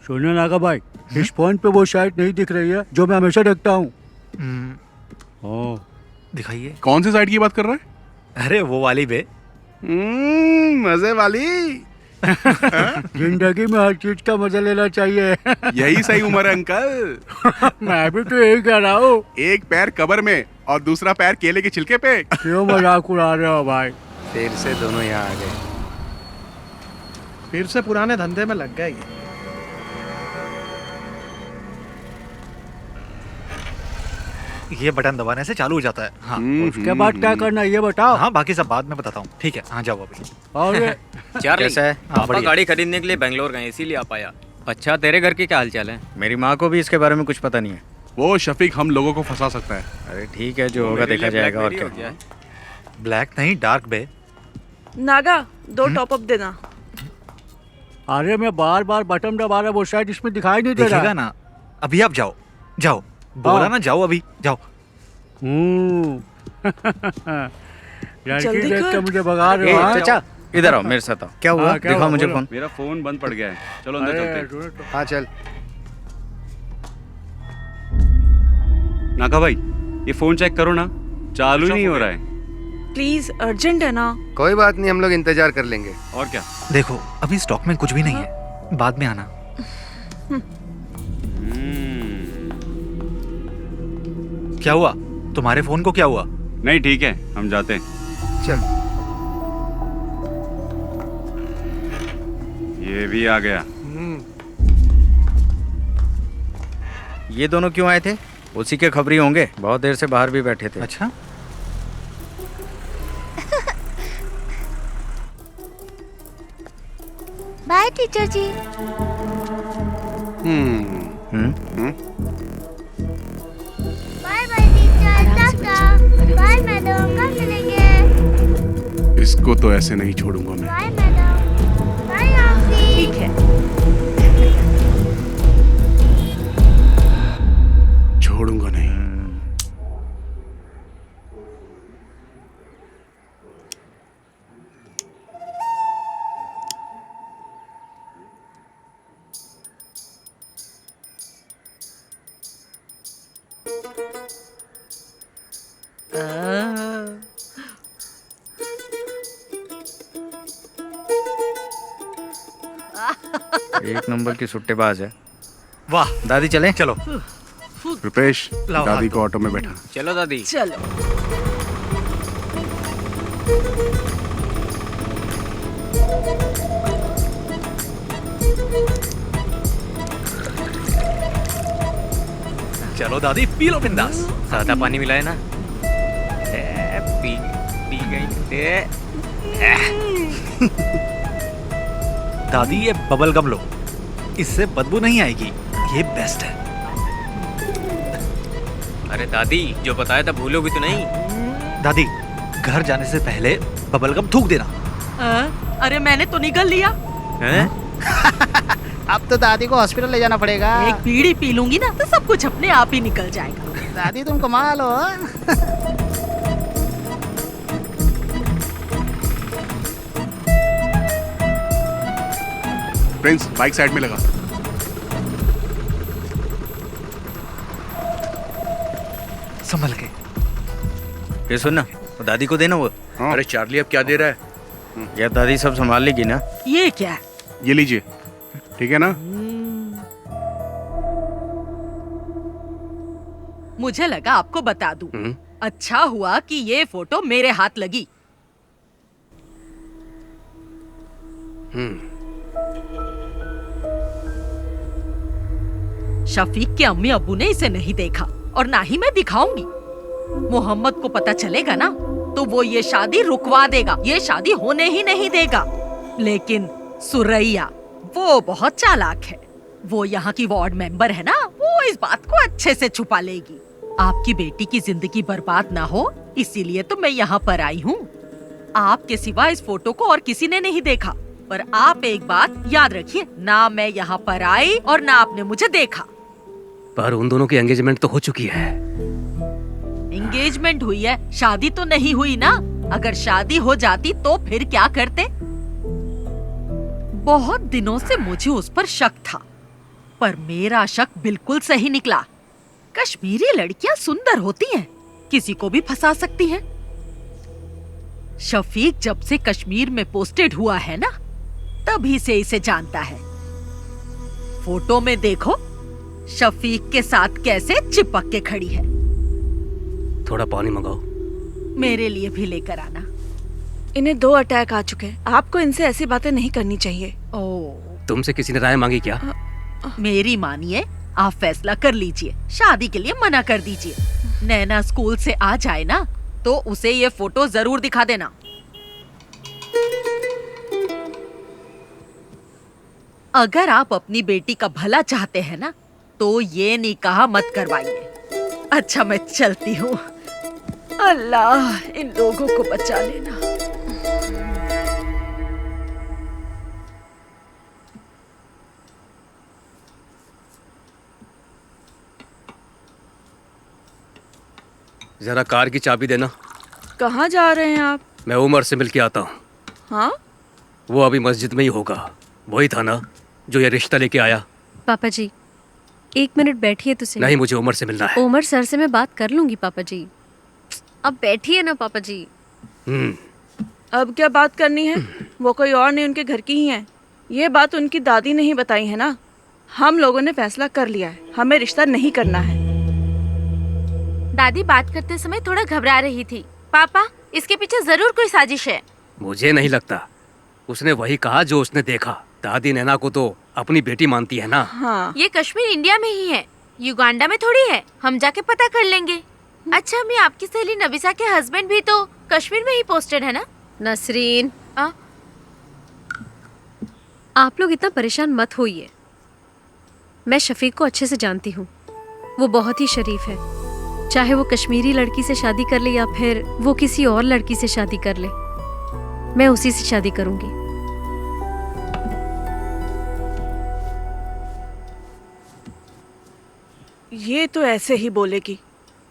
सुनो नागा भाई, इस फोन पे वो शायद नहीं दिख रही है जो मैं हमेशा देखता हूँ। दिखाइए। कौन सी साइड की बात कर रहा है? अरे वो वाली बे। मजे वाली। जिंदगी में हर चीज का मजा लेना चाहिए। यही सही उम्र है अंकल। मैं भी तो यही कह रहा हूँ। एक पैर कब्र में और दूसरा पैर केले के छिलके पे। क्यों मजाक उड़ा रहे हो भाई? फिर से दोनों यहाँ आ गए। फिर से पुराने धंधे में लग गए ये। ये बटन दबाने से चालू हो जाता है। हाँ। उसके बाद क्या करना है ये बताओ। हाँ बाकी सब बाद में बताता हूँ। ठीक है, हाँ जाओ अभी। और चार्ली, कैसा है? हाँ, पापा बढ़िया। गाड़ी खरीदने के लिए बेंगलोर गए, इसीलिए आ पाया। अच्छा, तेरे घर की क्या हालचाल है? मेरी माँ को भी इसके बारे में कुछ पता नहीं है। वो शफीक हम लोगों को फंसा सकता है। अरे ठीक है, जो होगा देखा जाएगा। और क्या? ब्लैक नहीं, डार्क बे। नागा 2 टॉप अप देना। अरे मैं बार बार बटन दबा रहा, वो शायद इसमें दिखाई नहीं दे रहा। दिखेगा ना। अभी आप जाओ, जाओ। बोला ना जाओ, अभी जाओ। लड़की देख के मुझे भगा रहे हो। चाचा इधर आओ, मेरे साथ आओ। क्या हुआ? दिखाओ मुझे फोन। मेरा फोन बंद पड़ गया है, चलो अंदर चलते हैं। हाँ चल। नागा भाई, ये फोन चेक करो ना, चालू ही नहीं हो रहा है। प्लीज, अर्जेंट है ना। कोई बात नहीं, हम लोग इंतजार कर लेंगे। और क्या? देखो अभी स्टॉक में कुछ भी नहीं है, बाद में आना। क्या हुआ? तुम्हारे फोन को क्या हुआ? नहीं ठीक है, हम जाते हैं। चल। ये भी आ गया। ये दोनों क्यों आए थे? उसी के खबरी होंगे, बहुत देर से बाहर भी बैठे थे। अच्छा। बाय टीचर जी। बाय बाय टीचर, टाटा। बाय मैडम, कब मिलेंगे? इसको तो ऐसे नहीं छोड़ूंगा मैं। Bye madam. Bye aunty. ठीक है, छोड़ूंगा नहीं। एक नंबर की सुट्टेबाज है। वाह। दादी चले? चलो। रुपेश, लाओ दादी हाथ को ऑटो में बैठा। चलो दादी। चलो। चलो दादी, पी लो बिंदास। सादा पानी मिला है ना? पी पी गई। दादी ये बबल गम लो, इससे बदबू नहीं आएगी, ये बेस्ट है। अरे दादी, जो बताया था भूलोगी तो नहीं? दादी घर जाने से पहले बबल गम थूक देना। अरे मैंने तो निगल लिया। हैं? अब तो दादी को हॉस्पिटल ले जाना पड़ेगा। एक बीड़ी पी लूंगी ना तो सब कुछ अपने आप ही निकल जाएगा। दादी तुम कमाल हो। प्रिंस, बाइक साइड में लगा। संभल के। ये सुन ना, दादी को देना वो। अरे चार्ली, अब क्या दे रहा है? यार दादी सब संभाल लेगी ना? ये क्या है? ये लीजिए, ठीक है ना? मुझे लगा आपको बता दूं। अच्छा हुआ कि ये फोटो मेरे हाथ लगी। शफीक के अम्मी अब्बू ने इसे नहीं देखा और ना ही मैं दिखाऊंगी। मोहम्मद को पता चलेगा ना तो वो ये शादी रुकवा देगा, ये शादी होने ही नहीं देगा। लेकिन सुरैया वो बहुत चालाक है। वो यहाँ की वार्ड मेंबर है ना, वो इस बात को अच्छे से छुपा लेगी। आपकी बेटी की जिंदगी बर्बाद ना हो इसीलिए तो मैं यहाँ पर आई हूँ। आपके सिवा इस फोटो को और किसी ने नहीं देखा। पर आप एक बात याद रखिए, ना मैं यहाँ पर आई और ना आपने मुझे देखा। पर उन दोनों की एंगेजमेंट तो हो चुकी है। एंगेजमेंट हुई है, शादी तो नहीं हुई ना। अगर शादी हो जाती तो फिर क्या करते? बहुत दिनों से मुझे उस पर शक था, पर मेरा शक बिल्कुल सही निकला। कश्मीरी लड़कियां सुंदर होती हैं, किसी को भी फंसा सकती हैं। शफीक जब से कश्मीर में पोस्टेड हुआ है ना, तभी से इसे जानता है। फोटो में देखो शफीक के साथ कैसे चिपक के खड़ी है। थोड़ा पानी मंगाओ। मेरे लिए भी लेकर आना। इन्हें 2 अटैक आ चुके हैं। आपको इनसे ऐसी बातें नहीं करनी चाहिए। तुमसे किसी ने राय मांगी क्या? मेरी मानिए, आप फैसला कर लीजिए, शादी के लिए मना कर दीजिए। नैना स्कूल से आ जाए ना तो उसे ये फोटो जरूर दिखा देना। अगर आप अपनी बेटी का भला चाहते हैं ना तो ये निकाह मत करवाइए। अच्छा मैं चलती हूँ। अल्लाह इन लोगों को बचा लेना। जरा कार की चाबी देना। कहाँ जा रहे हैं आप? मैं उमर से मिलके आता हूँ। हाँ? वो अभी मस्जिद में ही होगा। वही था ना जो ये रिश्ता लेके आया? पापा जी 1 मिनट बैठिए तो सही। नहीं, मुझे उमर से मिलना है। उमर सर से मैं बात कर लूंगी पापा जी। अब बैठिए ना पापा जी। अब क्या बात करनी है? वो कोई और नहीं, उनके घर की ही है। ये बात उनकी दादी ने ही बताई है ना। हम लोगों ने फैसला कर लिया है, हमें रिश्ता नहीं करना है। दादी बात करते समय थोड़ा घबरा रही थी। पापा, इसके पीछे जरूर कोई साजिश है। मुझे नहीं लगता। उसने वही कहा जो उसने देखा। दादी नैना को तो अपनी बेटी मानती है ना। हाँ। ये कश्मीर इंडिया में ही है, युगांडा में थोड़ी है। हम जाके पता कर लेंगे। अच्छा मैं आपकी सहेली नबिसा के हस्बैंड भी तो कश्मीर में ही पोस्टेड है ना? नसरीन आप लोग इतना परेशान मत होइए। मैं शफीक को अच्छे से जानती हूँ। वो बहुत ही शरीफ है। चाहे वो कश्मीरी लड़की से शादी कर ले या फिर वो किसी और लड़की से शादी कर ले, मैं उसी से शादी करूंगी। ये तो ऐसे ही बोलेगी।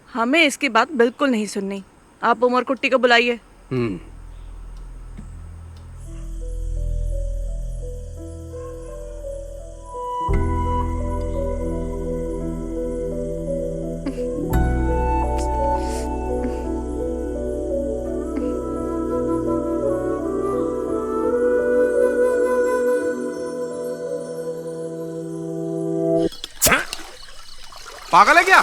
हमें इसकी बात बिल्कुल नहीं सुननी। आप उमर कुट्टी को बुलाइए। पागल है क्या?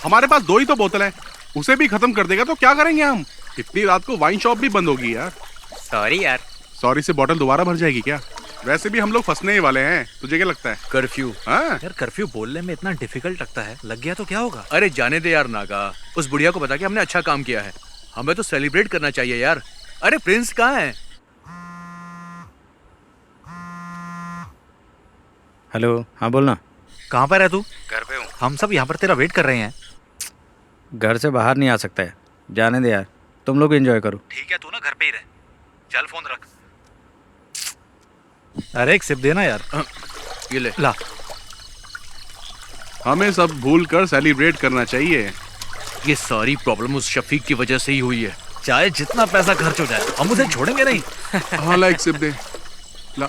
हमारे पास 2 ही तो बोतल है, उसे भी खत्म कर देगा तो क्या करेंगे हम? इतनी रात को वाइन शॉप भी बंद होगी यार। सॉरी यार। सॉरी से बोतल दोबारा भर जाएगी क्या? वैसे भी हम लोग फंसने ही वाले हैं। तुझे क्या लगता है? कर्फ्यू। हाँ यार कर्फ्यू बोलने में इतना डिफिकल्ट लगता है। लग गया तो क्या होगा? अरे जाने दे यार नागा। उस बुढ़िया को बता के हमने अच्छा काम किया है। हमें तो सेलिब्रेट करना चाहिए यार। अरे प्रिंस कहाँ है? हेलो, हाँ बोलना। कहाँ पर है तू? घर पे हूँ। हम सब यहाँ पर तेरा वेट कर रहे हैं। घर से बाहर नहीं आ सकता है, जाने दे यार। तुम लोग एंजॉय करो। ठीक है, तू ना घर पे ही रह। चल फोन रख। अरे एक सिप देना यार। ये ले। ला। हमें सब भूल कर सेलिब्रेट करना चाहिए। ये सारी प्रॉब्लम उस शफीक की वजह से ही हुई है। चाहे जितना पैसा खर्च हो जाए हम उसे छोड़ेंगे नहीं। हाँ ला एक सिप दे। ला।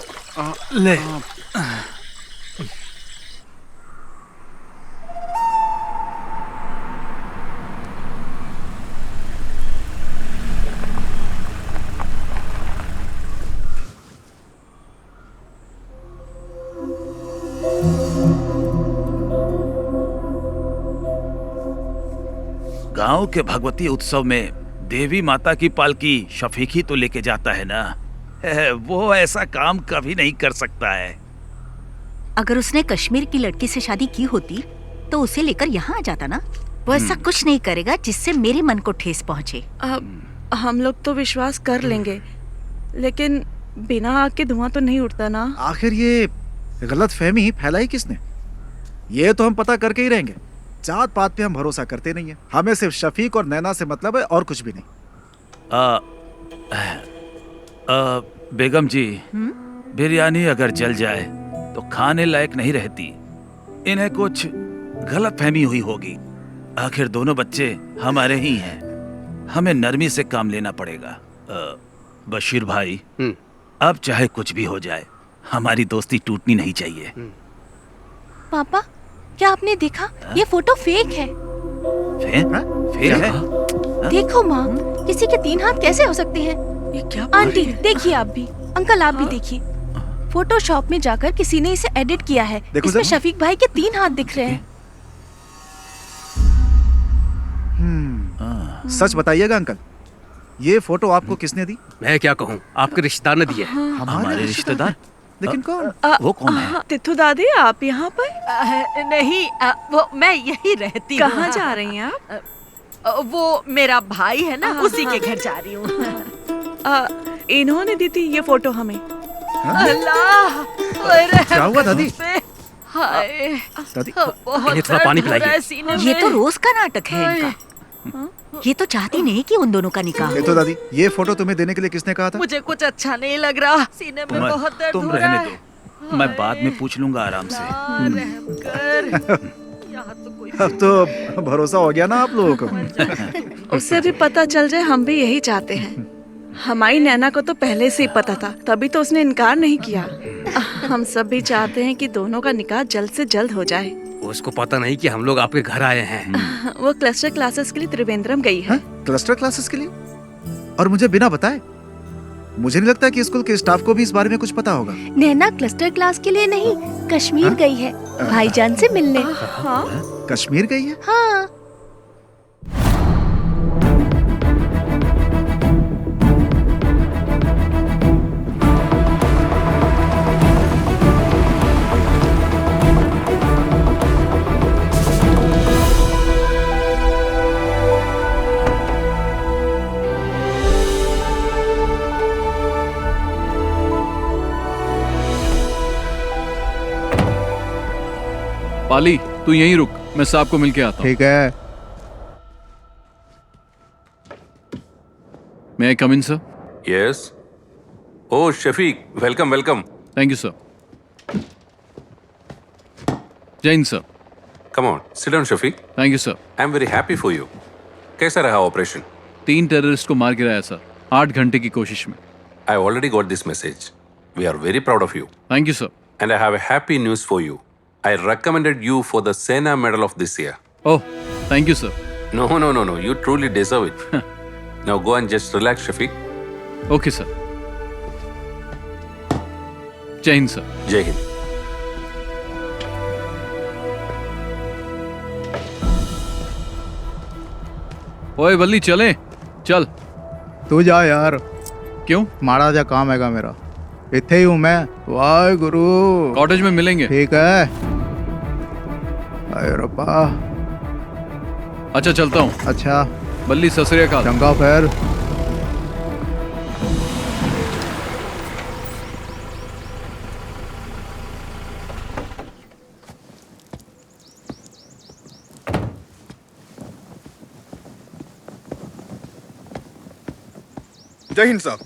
ले। गांव के भगवती उत्सव में देवी माता की पालकी शफीक ही तो लेके जाता है ना। वो ऐसा काम कभी नहीं कर सकता है। अगर उसने कश्मीर की लड़की से शादी की होती तो उसे लेकर यहाँ आ जाता ना। वो ऐसा कुछ नहीं करेगा जिससे मेरे मन को ठेस पहुँचे। हम लोग तो विश्वास कर लेंगे, लेकिन बिना आग के धुआं तो नहीं उठता ना। आखिर ये गलत फहमी फैलाई किसने? ये तो हम पता करके ही रहेंगे। जात पात पे हम भरोसा करते नहीं है। हमें सिर्फ शफीक और नैना से मतलब है और कुछ भी नहीं। बेगम जी, बिरयानी अगर जल जाए तो खाने लायक नहीं रहती। इन्हें कुछ गलत फहमी हुई होगी। आखिर दोनों बच्चे हमारे ही हैं। हमें नरमी से काम लेना पड़ेगा। बशीर भाई, अब चाहे कुछ भी हो जाए हमारी दोस्ती टूटनी नहीं चाहिए। पापा, क्या आपने देखा? ये फोटो फेक है। फेक है? देखो माँ, किसी के 3 हाथ कैसे हो सकते हैं? ये क्या? आंटी देखिए आप भी, अंकल आप भी देखिए। फोटोशॉप में जाकर किसी ने इसे एडिट किया है। इसमें शफीक भाई के 3 हाथ दिख रहे हैं। सच बताइएगा अंकल, ये फोटो आपको किसने दी? मैं क्या कहूँ, आपके रिश्तेदार ने दिए। हमारे रिश्तेदार? लेकिन कौन? वो कौन है? तिथु दादी, आप यहाँ पर? नहीं, वो मैं यही रहती हूँ। कहाँ जा रही हैं आप? वो मेरा भाई है ना, उसी के घर जा रही हूँ। इन्होंने दी थी ये फोटो हमें। अल्लाह, क्या हुआ दादी? हाय, दादी, बहुत थोड़ा पानी दर्द हो रहा है सीने ये में। तो रोज का नाटक है इनका। ये तो चाहती नहीं कि उन दोनों का निकाह हो। तो दादी, ये फोटो तुम्हें देने के लिए किसने कहा था? मुझे कुछ अच्छा नहीं लग रहा, सीने में बहुत दर्द तुम हो रहा रहने है। दो, मैं बाद में पूछ लूंगा आराम से। रहम कर। यहाँ तो कोई अब तो भरोसा हो गया ना आप लोगों को। उससे भी पता चल जाए, हम भी यही चाहते हैं। हमारी नैना को तो पहले से ही पता था, तभी तो उसने इनकार नहीं किया। हम सब भी चाहते हैं कि दोनों का निकाह जल्द से जल्द हो जाए। उसको पता नहीं कि हम लोग आपके घर आए हैं। वो क्लस्टर क्लासेस के लिए त्रिवेंद्रम गई है। क्लस्टर क्लासेस के लिए? और मुझे बिना बताए? मुझे नहीं लगता कि स्कूल के स्टाफ को भी इस बारे में कुछ पता होगा। नैना क्लस्टर क्लास के लिए नहीं, कश्मीर गई है भाईजान से मिलने। कश्मीर गई है? हाँ। पाली, तू यहीं रुक, मैं साहब को मिल के आता हूँ। ठीक है। May I come in, sir? Yes. Oh, Shafiq, welcome, welcome. Thank you, sir. Jain, sir. Come on, sit down, Shafiq. Thank you, sir. I'm very happy for you. कैसा रहा ऑपरेशन? 3 टेररिस्ट को मार गिराया सर, 8 घंटे की कोशिश में। I already got this message. We are very proud of you. Thank you, sir. And I have a happy news for you. I recommended you for the Sena Medal of this year. Oh, thank you, sir. No. You truly deserve it. Now go and just relax, Shafiq. Okay, sir. Jai Hind, sir. Jai Hind. ओए बल्ली, चले चल। तू जा यार। क्यों? माड़ा जा काम हैगा मेरा, इत्थे ही हूँ मैं। वाहे गुरु। कॉटेज में मिलेंगे। ठीक है। अरे रब्बा। अच्छा चलता हूँ। अच्छा। बल्ली, सत श्री अकाल। चंगा फिर। जय हिंद साहब।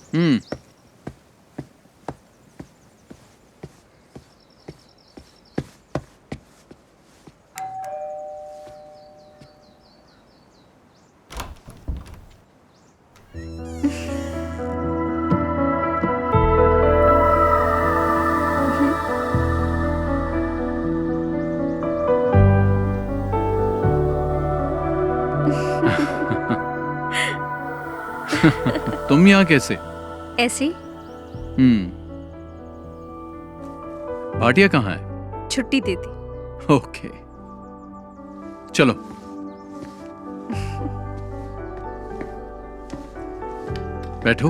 तुम यहाँ कैसे? ऐसे। भाटिया कहाँ है? छुट्टी दे दी। ओके, चलो। बैठो।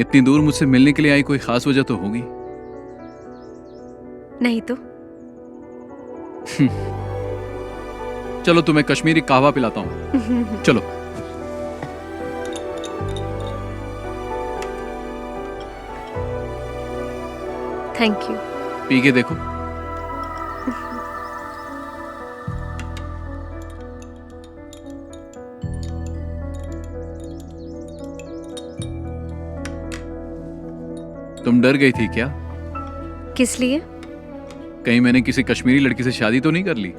इतनी दूर मुझसे मिलने के लिए आई, कोई खास वजह तो होगी। नहीं तो। चलो तुम्हें कश्मीरी कहवा पिलाता हूँ। चलो। Thank you. पी के देखो। तुम डर गई थी क्या? किस लिए? कहीं मैंने किसी कश्मीरी लड़की से शादी तो नहीं कर ली?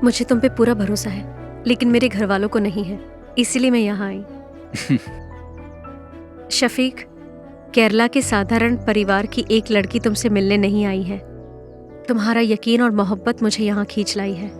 मुझे तुम पे पूरा भरोसा है, लेकिन मेरे घर वालों को नहीं है, इसीलिए मैं यहाँ आई। शफीक, केरला के साधारण परिवार की एक लड़की तुमसे मिलने नहीं आई है। तुम्हारा यकीन और मोहब्बत मुझे यहाँ खींच लाई है।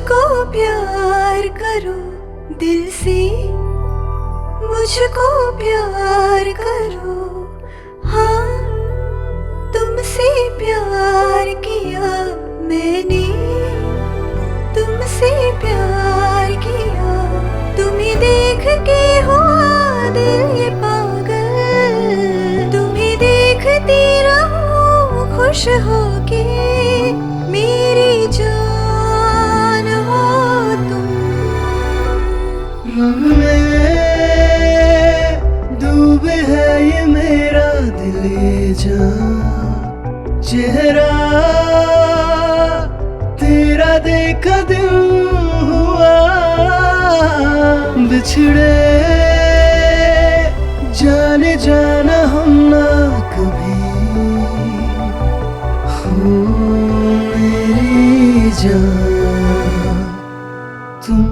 मुझको प्यार करो दिल से, मुझको प्यार करो, हाँ तुमसे प्यार किया मैंने, तुमसे प्यार किया, तुम्हें देख के हुआ दिल ये पागल, तुम्हें देखती रहूं खुश होके, मेरी जान हो तुम। में डूबे है ये मेरा दिल ये जान, चेहरा तेरा देखा दिल हुआ, बिछड़े जाने जाना हम ना कभी, हो मेरी जान। तुम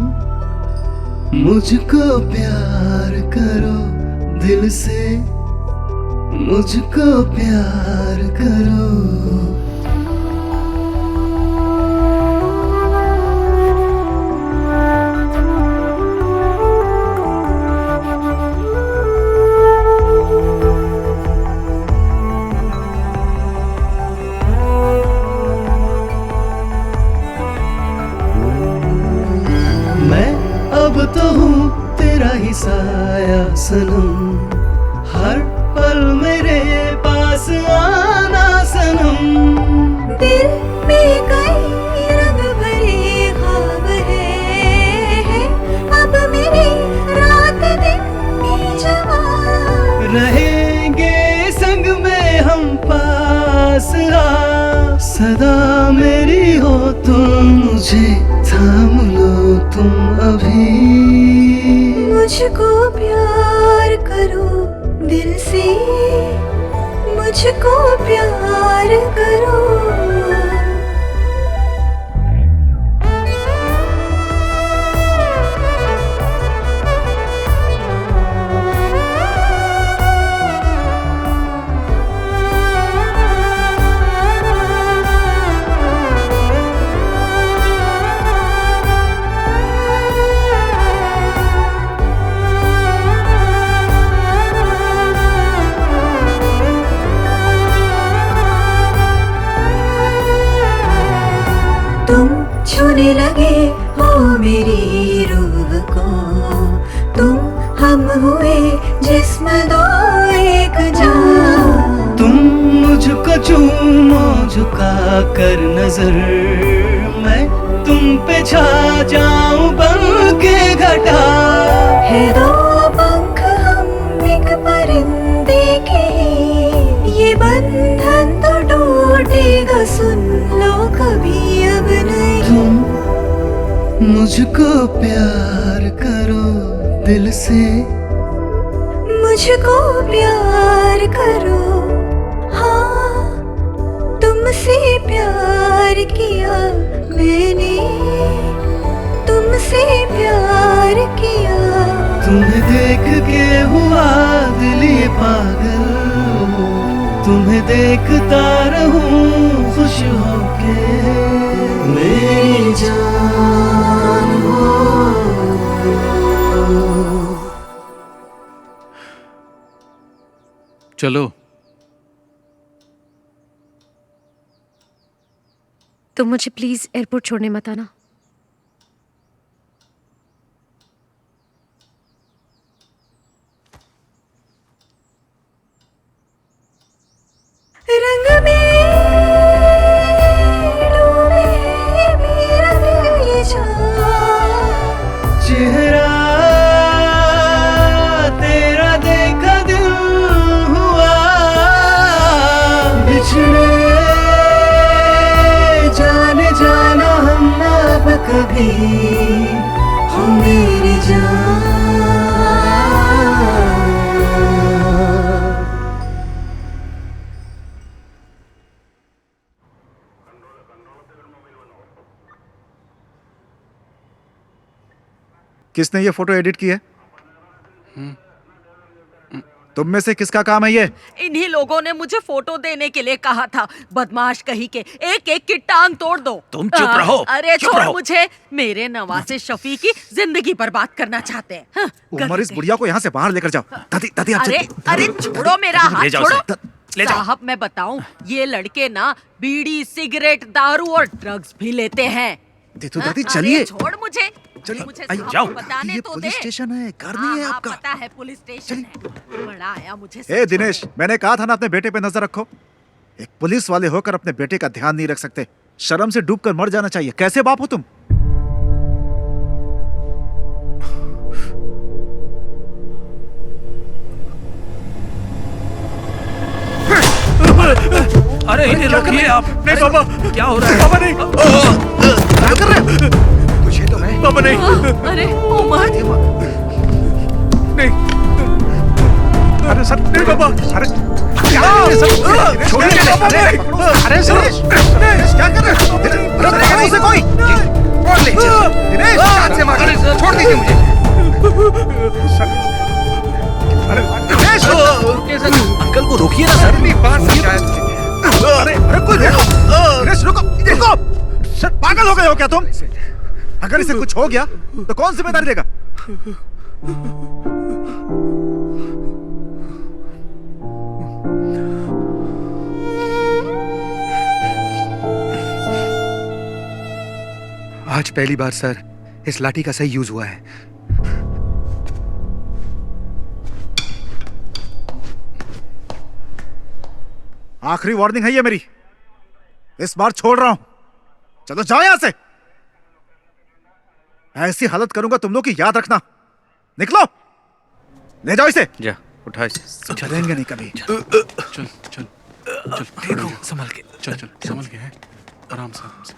मुझको प्यार करो दिल से, मुझको प्यार करो। अब तो हूँ तेरा ही साया सनम, हर पल मेरे पास आना सनम। दिल में कई रंग भरे ख्वाब है, अब मेरी रात दिन की जवान, रहेंगे संग में हम पास आ, सदा मेरी हो तुम, मुझे थाम लो तुम अभी। मुझको प्यार करो दिल से, मुझको प्यार करो। तुम छूने लगे हो मेरी रूह को, तुम हम हुए जिस्म दो एक जान। तुम मुझको चूमो झुका कर नजर, मैं तुम पे छा जाऊं बन के घटा। है दो पंख हम एक परिंदे के, ये बंधन तो टूटेगा सुन लो कभी अब नहीं। तुम मुझको प्यार करो दिल से, मुझको प्यार करो, हाँ तुमसे प्यार किया मैंने, तुमसे प्यार किया। तुम्हें देख के हुआ दिल ये पागल, तुम्हें देखता रहूं खुश होके, मेरी जान हो। चलो। तो मुझे प्लीज एयरपोर्ट छोड़ने मत आना। रंग में डूबे मेरा दिल ये जान, चेहरा तेरा देखा दिल हुआ, बिछड़े जाने जाना हम अब कभी, हो मेरी जान। किसने ये फोटो एडिट की है? तुम में से किसका काम है ये? इन्हीं लोगों ने मुझे फोटो देने के लिए कहा था। बदमाश कहीं के, एक एक की टांग तोड़ दो। तुम चुप रहो। अरे चुप छोड़ रहो। मुझे, मेरे नवासे शफी की जिंदगी बर्बाद करना चाहते हैं। हाँ, उमर, इस बुढ़िया को यहाँ से बाहर लेकर जाओ। दादी दादी आप अरे अरे छोड़ो मेरा हाथ, ले जाओ छोड़ो। उसे, ले जाओ। साहब मैं बताऊं, ये लड़के ना बीड़ी, सिगरेट, दारू और ड्रग्स भी लेते हैं। तो हाँ, दादी अरे चलिए। छोड़ मुझे, चलिए, मुझे आइए, साहब जाओ। को बताने ये तो पुलिस दे। स्टेशन है, घर हाँ, नहीं है हाँ, आपका। पता है पुलिस स्टेशन है। बड़ा आया मुझे ए दिनेश, मैंने कहा था ना अपने बेटे पे नजर रखो। एक पुलिस वाले होकर अपने बेटे का ध्यान नहीं रख सकते। शर्म से डूबकर मर जाना चाहिए। कैसे बाप हो तुम? अरे इन्हें रोकिए आप। नहीं पापा, क्या हो रहा है? पापा नहीं। क्या कर रहे हो? तुझे तो मैं। पापा नहीं। अरे उमर, नहीं। अरे सर, नहीं पापा। अरे क्या है सर? छोड़िए पापा नहीं। अरे सर, दिनेश क्या कर रहे हो? अरे उसे कोई छोड़ ले। दिनेश हाथ से मार, छोड़ दीजिए मुझे। अरे दिनेश, अंकल को रोकिए ना सर। बात समझाया तुझे। अरे अरे कोई रुको। दिनेश रुको, रुको। सर पागल हो गए हो क्या तुम? अगर इसे कुछ हो गया तो कौन जिम्मेदारी लेगा? आज पहली बार सर इस लाठी का सही यूज हुआ है। आखिरी वार्निंग है ये मेरी। इस बार छोड़ रहा हूं। चलो जाओ यहां से। ऐसी हालत करूंगा तुम लोग की, याद रखना। निकलो, ले जाओ इसे। जा उठा इसे। चलेंगे नहीं कभी। चल चल चल देखो संभल के। चल चल संभल के है, आराम से आराम से।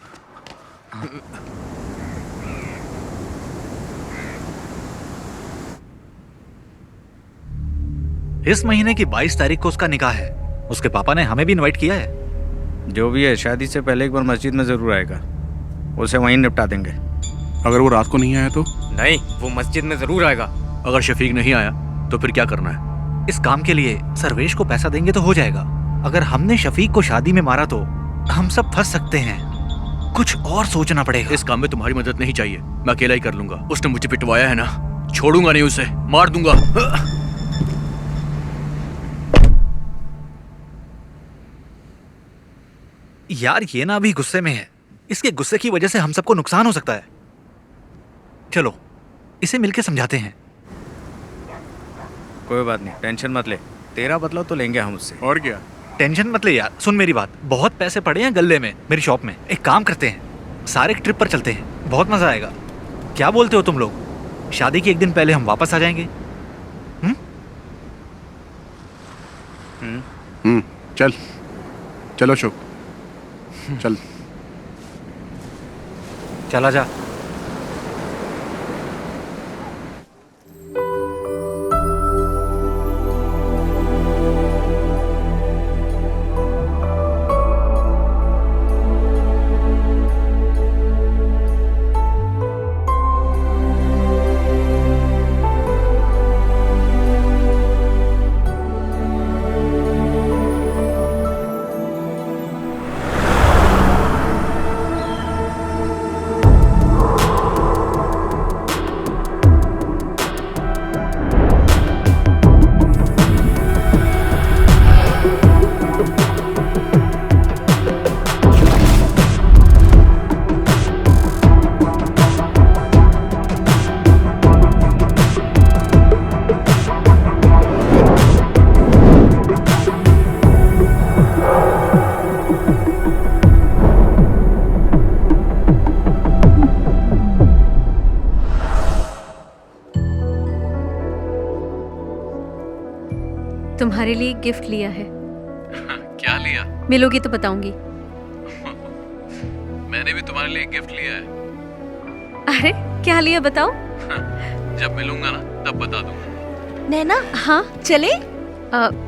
इस महीने की 22 तारीख को उसका निकाह है। उसके पापा ने हमें भी इनवाइट किया है। जो भी है, शादी से पहले एक बार मस्जिद में जरूर आएगा। उसे वहीं निपटा देंगे। अगर वो रात को नहीं आया तो? नहीं, वो मस्जिद में जरूर आएगा। अगर शफीक नहीं आया तो फिर क्या करना है? इस काम के लिए सर्वेश को पैसा देंगे तो हो जाएगा। अगर हमने शफीक को शादी में मारा तो हम सब फंस सकते हैं। कुछ और सोचना पड़ेगा। इस काम में तुम्हारी मदद नहीं चाहिए, मैं अकेला ही कर लूंगा। उसने मुझे पिटवाया है ना, छोड़ूंगा नहीं उसे, मार दूंगा। यार ये ना अभी गुस्से में है। इसके गुस्से की वजह से हम सबको नुकसान हो सकता है। चलो इसे मिलके समझाते हैं। कोई बात नहीं, टेंशन मत ले। तेरा बदला तो लेंगे हम उससे। और क्या? टेंशन मत ले यार। सुन मेरी बात, बहुत पैसे पड़े हैं गल्ले में मेरी शॉप में। एक काम करते हैं, सारे एक ट्रिप पर चलते हैं, बहुत मजा आएगा। क्या बोलते हो तुम लोग? शादी के एक दिन पहले हम वापस आ जाएंगे। चल चलो अशोक, चल। चला जा। तुम्हारे लिए गिफ्ट लिया है। क्या लिया? मिलोगी तो बताऊंगी। मैंने भी तुम्हारे लिए गिफ्ट लिया है। अरे क्या लिया बताओ? जब मिलूंगा ना तब बता दूंगा। नैना, हाँ चले?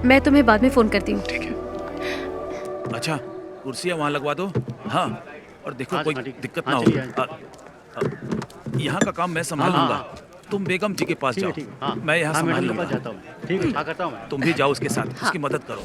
मैं तुम्हें बाद में फोन करती हूँ। ठीक है। अच्छा कुर्सियाँ वहाँ लगवा दो। हाँ और देखो कोई दिक्कत ना हो। यहाँ का काम मैं संभाल लूंगा। तुम बेगम जी के पास जाओ। हाँ, मैं यहाँ संभाल मैडम के लूंगा। पास जाता हूँ। ठीक है, हाँ करता हूँ मैं। तुम भी जाओ उसके साथ, हाँ। उसकी मदद करो।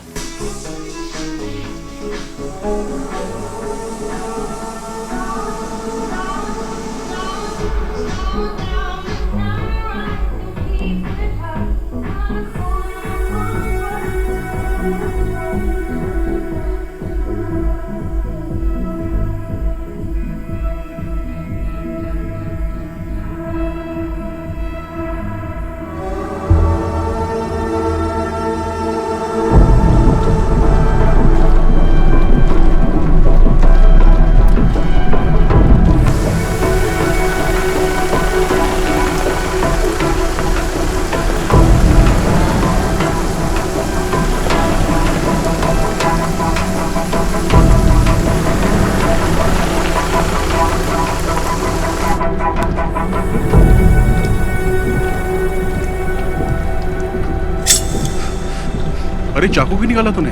अरे चाकू क्यों निकाला तूने?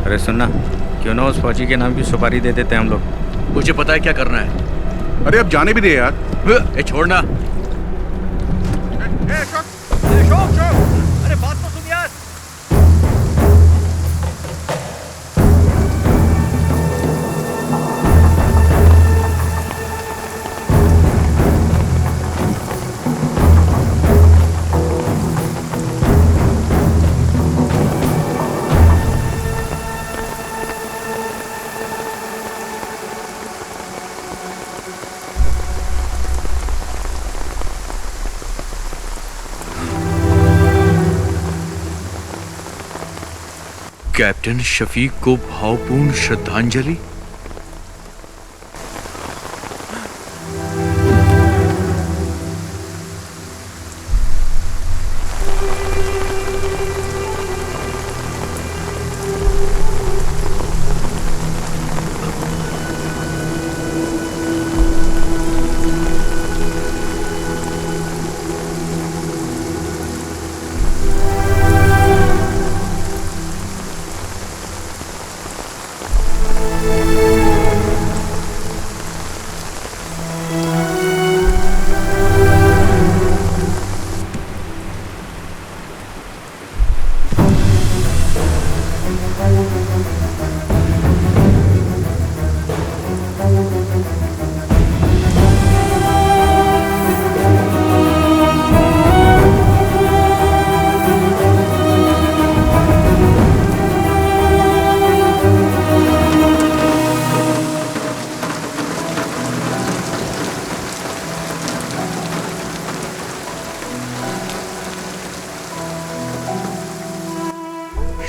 अरे सुनना, क्यों ना उस फौजी के नाम की सुपारी दे देते हैं हम लोग। मुझे पता है क्या करना है। अरे अब जाने भी दे यार। ए छोड़ना। अरे बात तो सुन यार। कैप्टन शफीक को भावपूर्ण श्रद्धांजलि।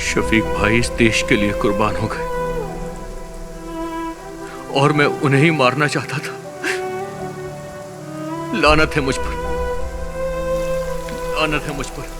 शफीक भाई इस देश के लिए कुर्बान हो गए और मैं उन्हें ही मारना चाहता था। लानत है मुझ पर, लानत है मुझ पर।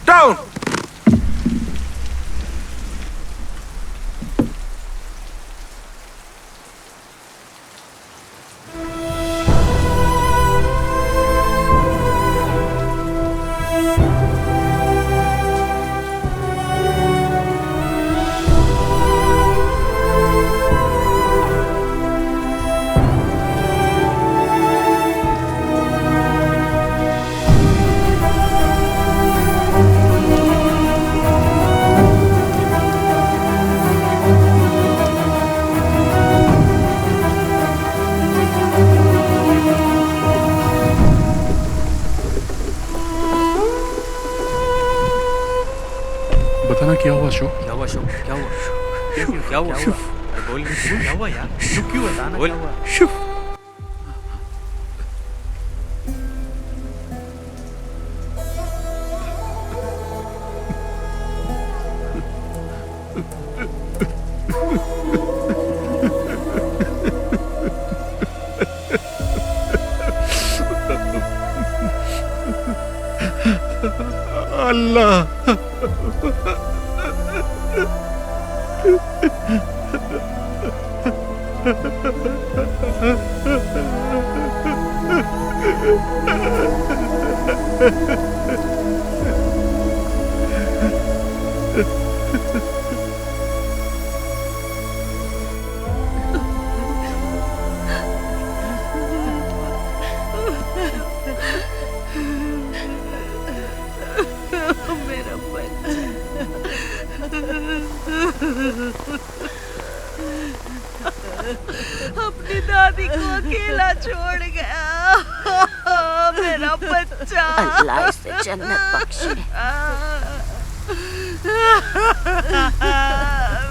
Down! बताना क्या हुआ अशोक? क्या हुआ अशोक? क्या हुआ? क्या हुआ? बोल, क्या हुआ यार? क्यों बताना क्या हुआ? अल्लाह। मेरा बच्चा। अपनी दादी को अकेला छोड़ गया मेरा बच्चा। अल्लाह इसे जन्नत बख्शे।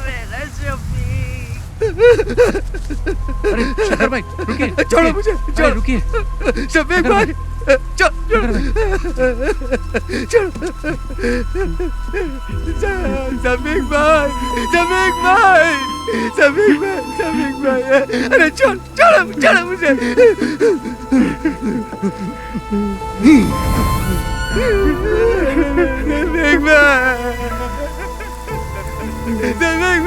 मेरा शफीक। अरे शंकर भाई रुकिए, छोड़ो मुझे, अरे रुकिए। शफीक भाई, समीक भाई, समीक भाई, समीक भाई, समीक भाई, अरे छोड़, छोड़ो, छोड़ो मुझे। समीक भाई, समीक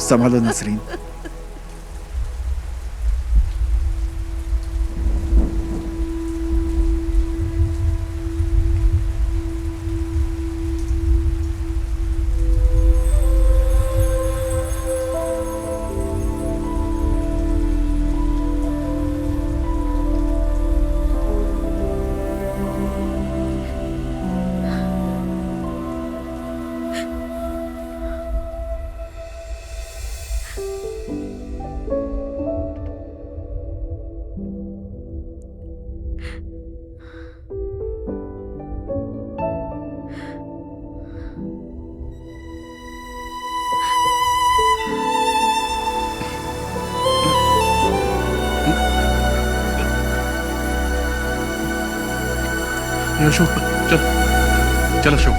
संभालो नसरीन। अशोक चल, चल अशोक।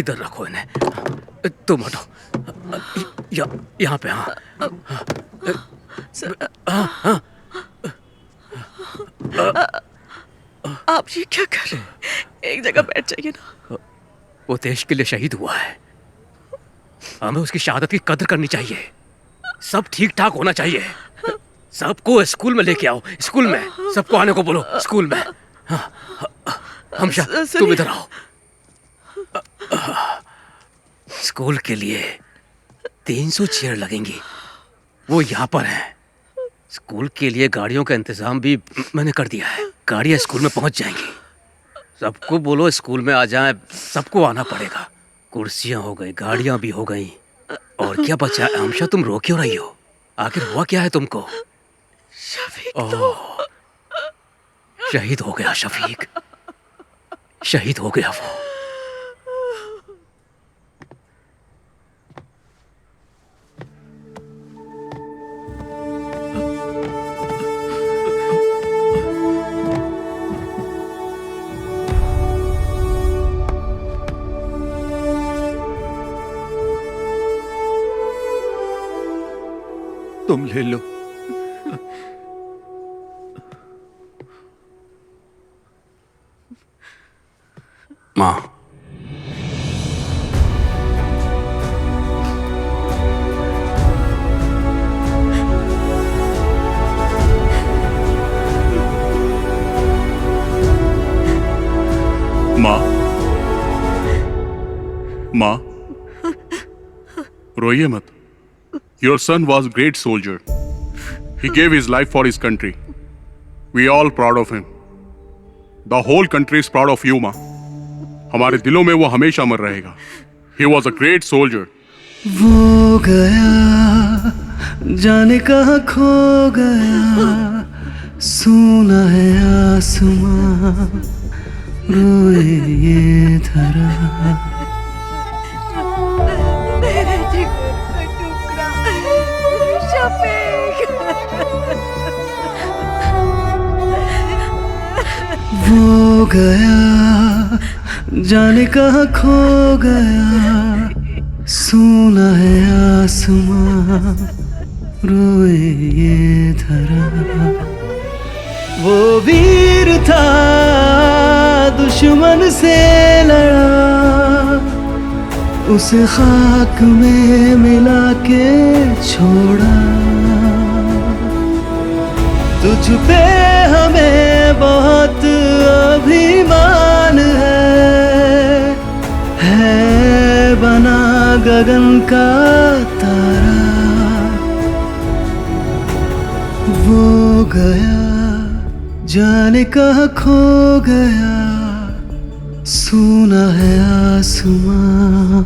इधर रखो इन्हें, तुम हटो, यहाँ पे। हाँ आप ये क्या कर रहे हैं? एक जगह बैठ जाइए ना। वो देश के लिए शहीद हुआ है, हमें उसकी शहादत की कदर करनी चाहिए। सब ठीक ठाक होना चाहिए। सबको स्कूल में लेके आओ, स्कूल में सबको आने को बोलो, स्कूल में। हमशा तुम इधर आओ। स्कूल के लिए 300 चेयर लगेंगी, वो यहाँ पर हैं। स्कूल के लिए गाड़ियों का इंतजाम भी मैंने कर दिया है, गाड़ियाँ स्कूल में पहुँच जाएंगी। सबको बोलो स्कूल में आ जाएं, सबको आना पड़ेगा। कुर्सियाँ हो गई, गाड़ियाँ भी हो गई, और क्या बचा है? हमशा तुम रो क्यों रही हो? आखिर हुआ क्या है तुमको? शहीद हो गया शफीक, शहीद हो गया वो। तुम ले लो। माँ, माँ, रोइए मत। Your son was a great soldier. He gave his life for his country. We are all proud of him. The whole country is proud of you, माँ। हमारे दिलों में वो हमेशा अमर रहेगा। He was a great soldier. वो गया जाने कहाँ खो गया, सुना है आसमां रोए ये धरा। मेरे जिगर का टुकड़ा शफीक। वो गया जाने कहाँ खो गया, सोना है आसमां रोए ये धरा। वो वीर था दुश्मन से लड़ा, उसे खाक में मिला के छोड़ा। तुझ पे हमें बहुत अभिमान है बना गगन का तारा। वो गया जाने कहाँ खो गया, सोना है आसमां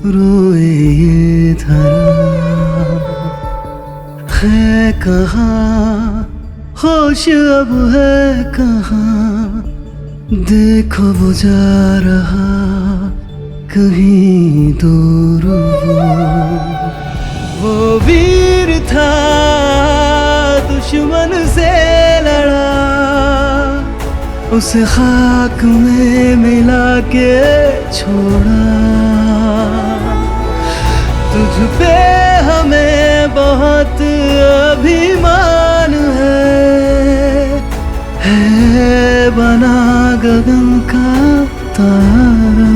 रोए ये धरा। है कहाँ होश अब है कहाँ, देखो वो जा रहा कहीं दूर। वो वीर था दुश्मन से लड़ा, उसे खाक में मिला के छोड़ा। तुझ पे हमें बहुत अभिमान है बना गगन का तारा।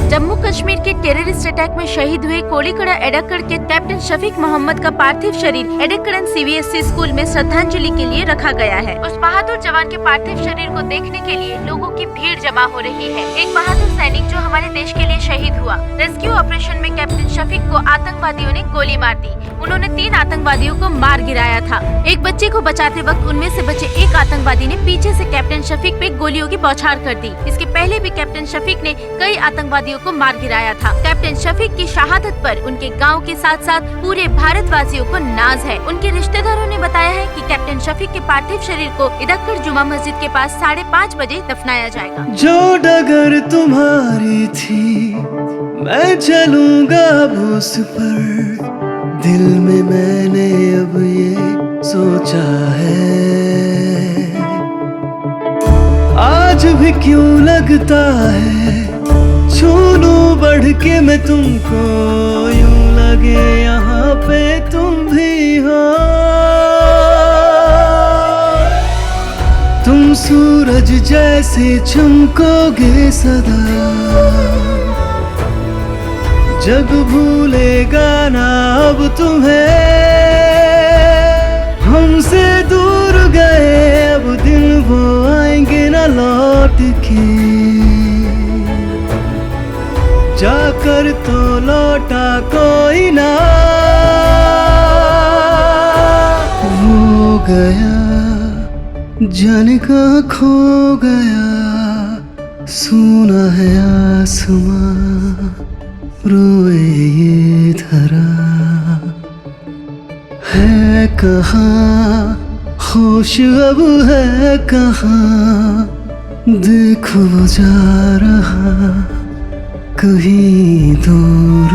जम्मू कश्मीर के टेररिस्ट अटैक में शहीद हुए कोलीकड़ा एडक्कड़ के कैप्टन शफीक मोहम्मद का पार्थिव शरीर एडक्कड़न CBSE स्कूल में श्रद्धांजलि के लिए रखा गया है। उस बहादुर जवान के पार्थिव शरीर को देखने के लिए लोगों की भीड़ जमा हो रही है। एक बहादुर सैनिक जो हमारे देश के लिए शहीद हुआ। रेस्क्यू ऑपरेशन में कैप्टन शफीक को आतंकवादियों ने गोली मार दी। उन्होंने 3 आतंकवादियों को मार गिराया था। एक बच्चे को बचाते वक्त उनमें से बचे एक आतंकवादी ने पीछे से कैप्टन शफीक पे गोलियों की बौछार कर दी। इसके पहले भी कैप्टन शफीक ने कई आतंकवादियों को मार गिराया था। कैप्टन शफीक की शहादत पर उनके गांव के साथ साथ पूरे भारतवासियों को नाज है। उनके रिश्तेदारों ने बताया है कि कैप्टन शफीक के पार्थिव शरीर को इदक्कड़ जुमा मस्जिद के पास 5:30 बजे दफनाया जाएगा। जो डगर तुम्हारी थी मैं चलूंगा अब उस पर, दिल में मैंने अब ये सोचा है। आज भी क्यों लगता है छू लूं बढ़ के मैं तुमको, यूं लगे यहाँ पे तुम भी हो। तुम सूरज जैसे चमकोगे सदा, जग भूलेगा ना अब तुम्हें। हमसे दूर गए अब दिन वो आएंगे ना लौट के, जाकर तो लौटा कोई ना। वो गया जाने कहाँ खो गया, सोना है आसमां रोए ये धरा। है कहाँ होश अब है कहाँ, देखो वो जा रहा कहीं दूर।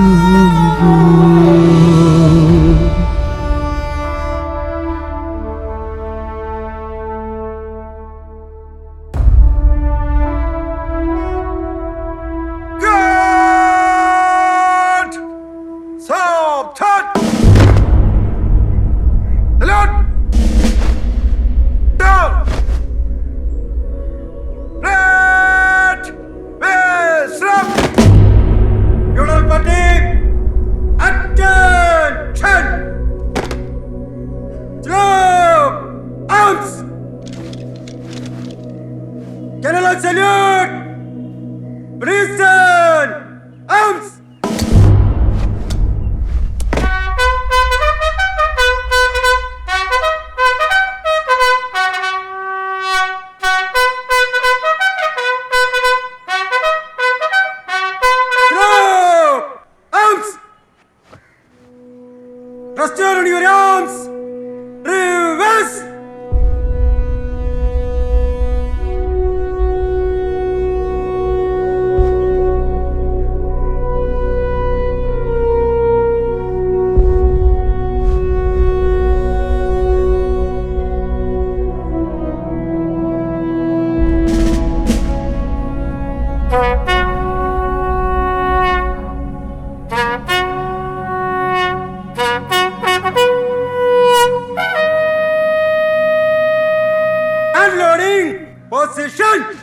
Reloading! Position!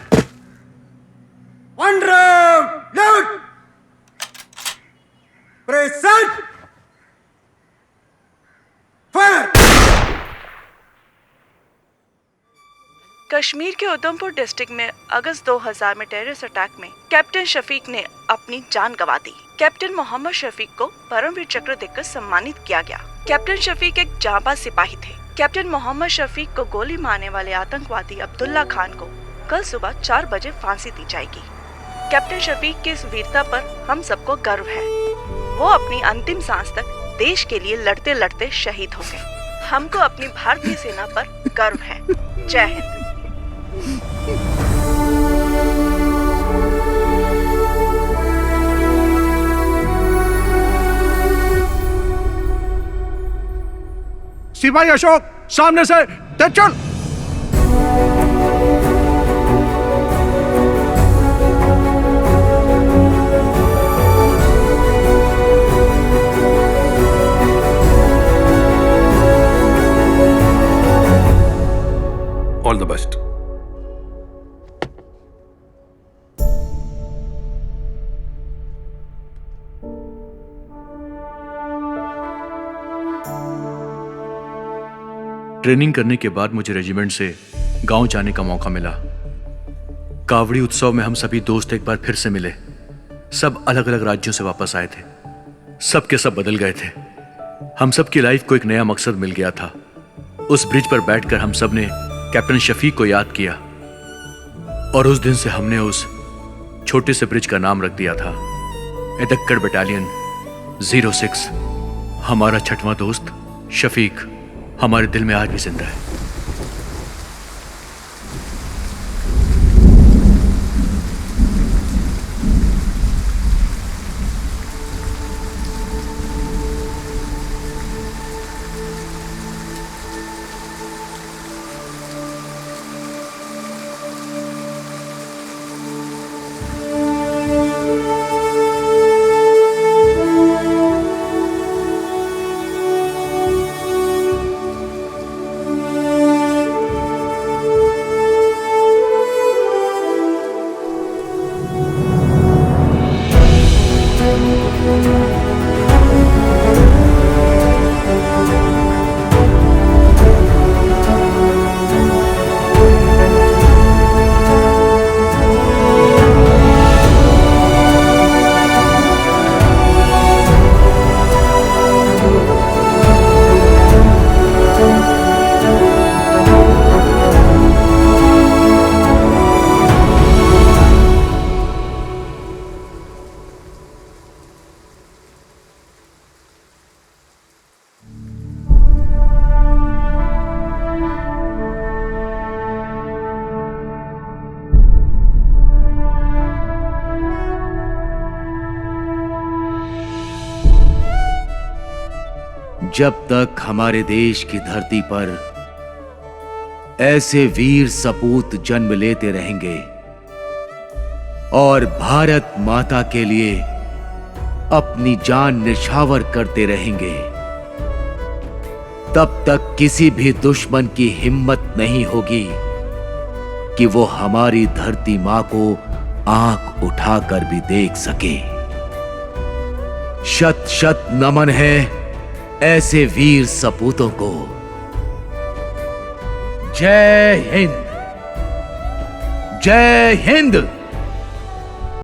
One round! Load! Present! Fire! Kashmir के उधमपुर डिस्ट्रिक्ट में अगस्त 2000 में टेररिस्ट अटैक में कैप्टन शफीक ने अपनी जान गंवा दी। कैप्टन मोहम्मद शफीक को परमवीर चक्र देकर सम्मानित किया गया। कैप्टन शफीक एक जांबाज सिपाही थे। कैप्टन मोहम्मद शफीक को गोली मारने वाले आतंकवादी अब्दुल्ला खान को कल सुबह 4 बजे फांसी दी जाएगी। कैप्टन शफीक की इस वीरता पर हम सबको गर्व है। वो अपनी अंतिम सांस तक देश के लिए लड़ते लड़ते शहीद हो गए। हमको अपनी भारतीय सेना पर गर्व है। जय हिंद। सिपाही अशोक, सामने से तेज चल। All the best. ट्रेनिंग करने के बाद मुझे रेजिमेंट से गांव जाने का मौका मिला। कावड़ी उत्सव में हम सभी दोस्त एक बार फिर से मिले। सब अलग अलग राज्यों से वापस आए थे। सब के सब बदल गए थे। हम सब की लाइफ को एक नया मकसद मिल गया था। उस ब्रिज पर बैठकर हम सब ने कैप्टन शफीक को याद किया और उस दिन से हमने उस छोटे से ब्रिज का नाम रख दिया था एदक्कड़ बटालियन 06। हमारा 6वां दोस्त शफीक हमारे दिल में आज भी जिंदा है। जब तक हमारे देश की धरती पर ऐसे वीर सपूत जन्म लेते रहेंगे और भारत माता के लिए अपनी जान निछावर करते रहेंगे, तब तक किसी भी दुश्मन की हिम्मत नहीं होगी कि वो हमारी धरती मां को आंख उठाकर भी देख सके। शत शत नमन है ऐसे वीर सपूतों को। जय हिंद, जय हिंद।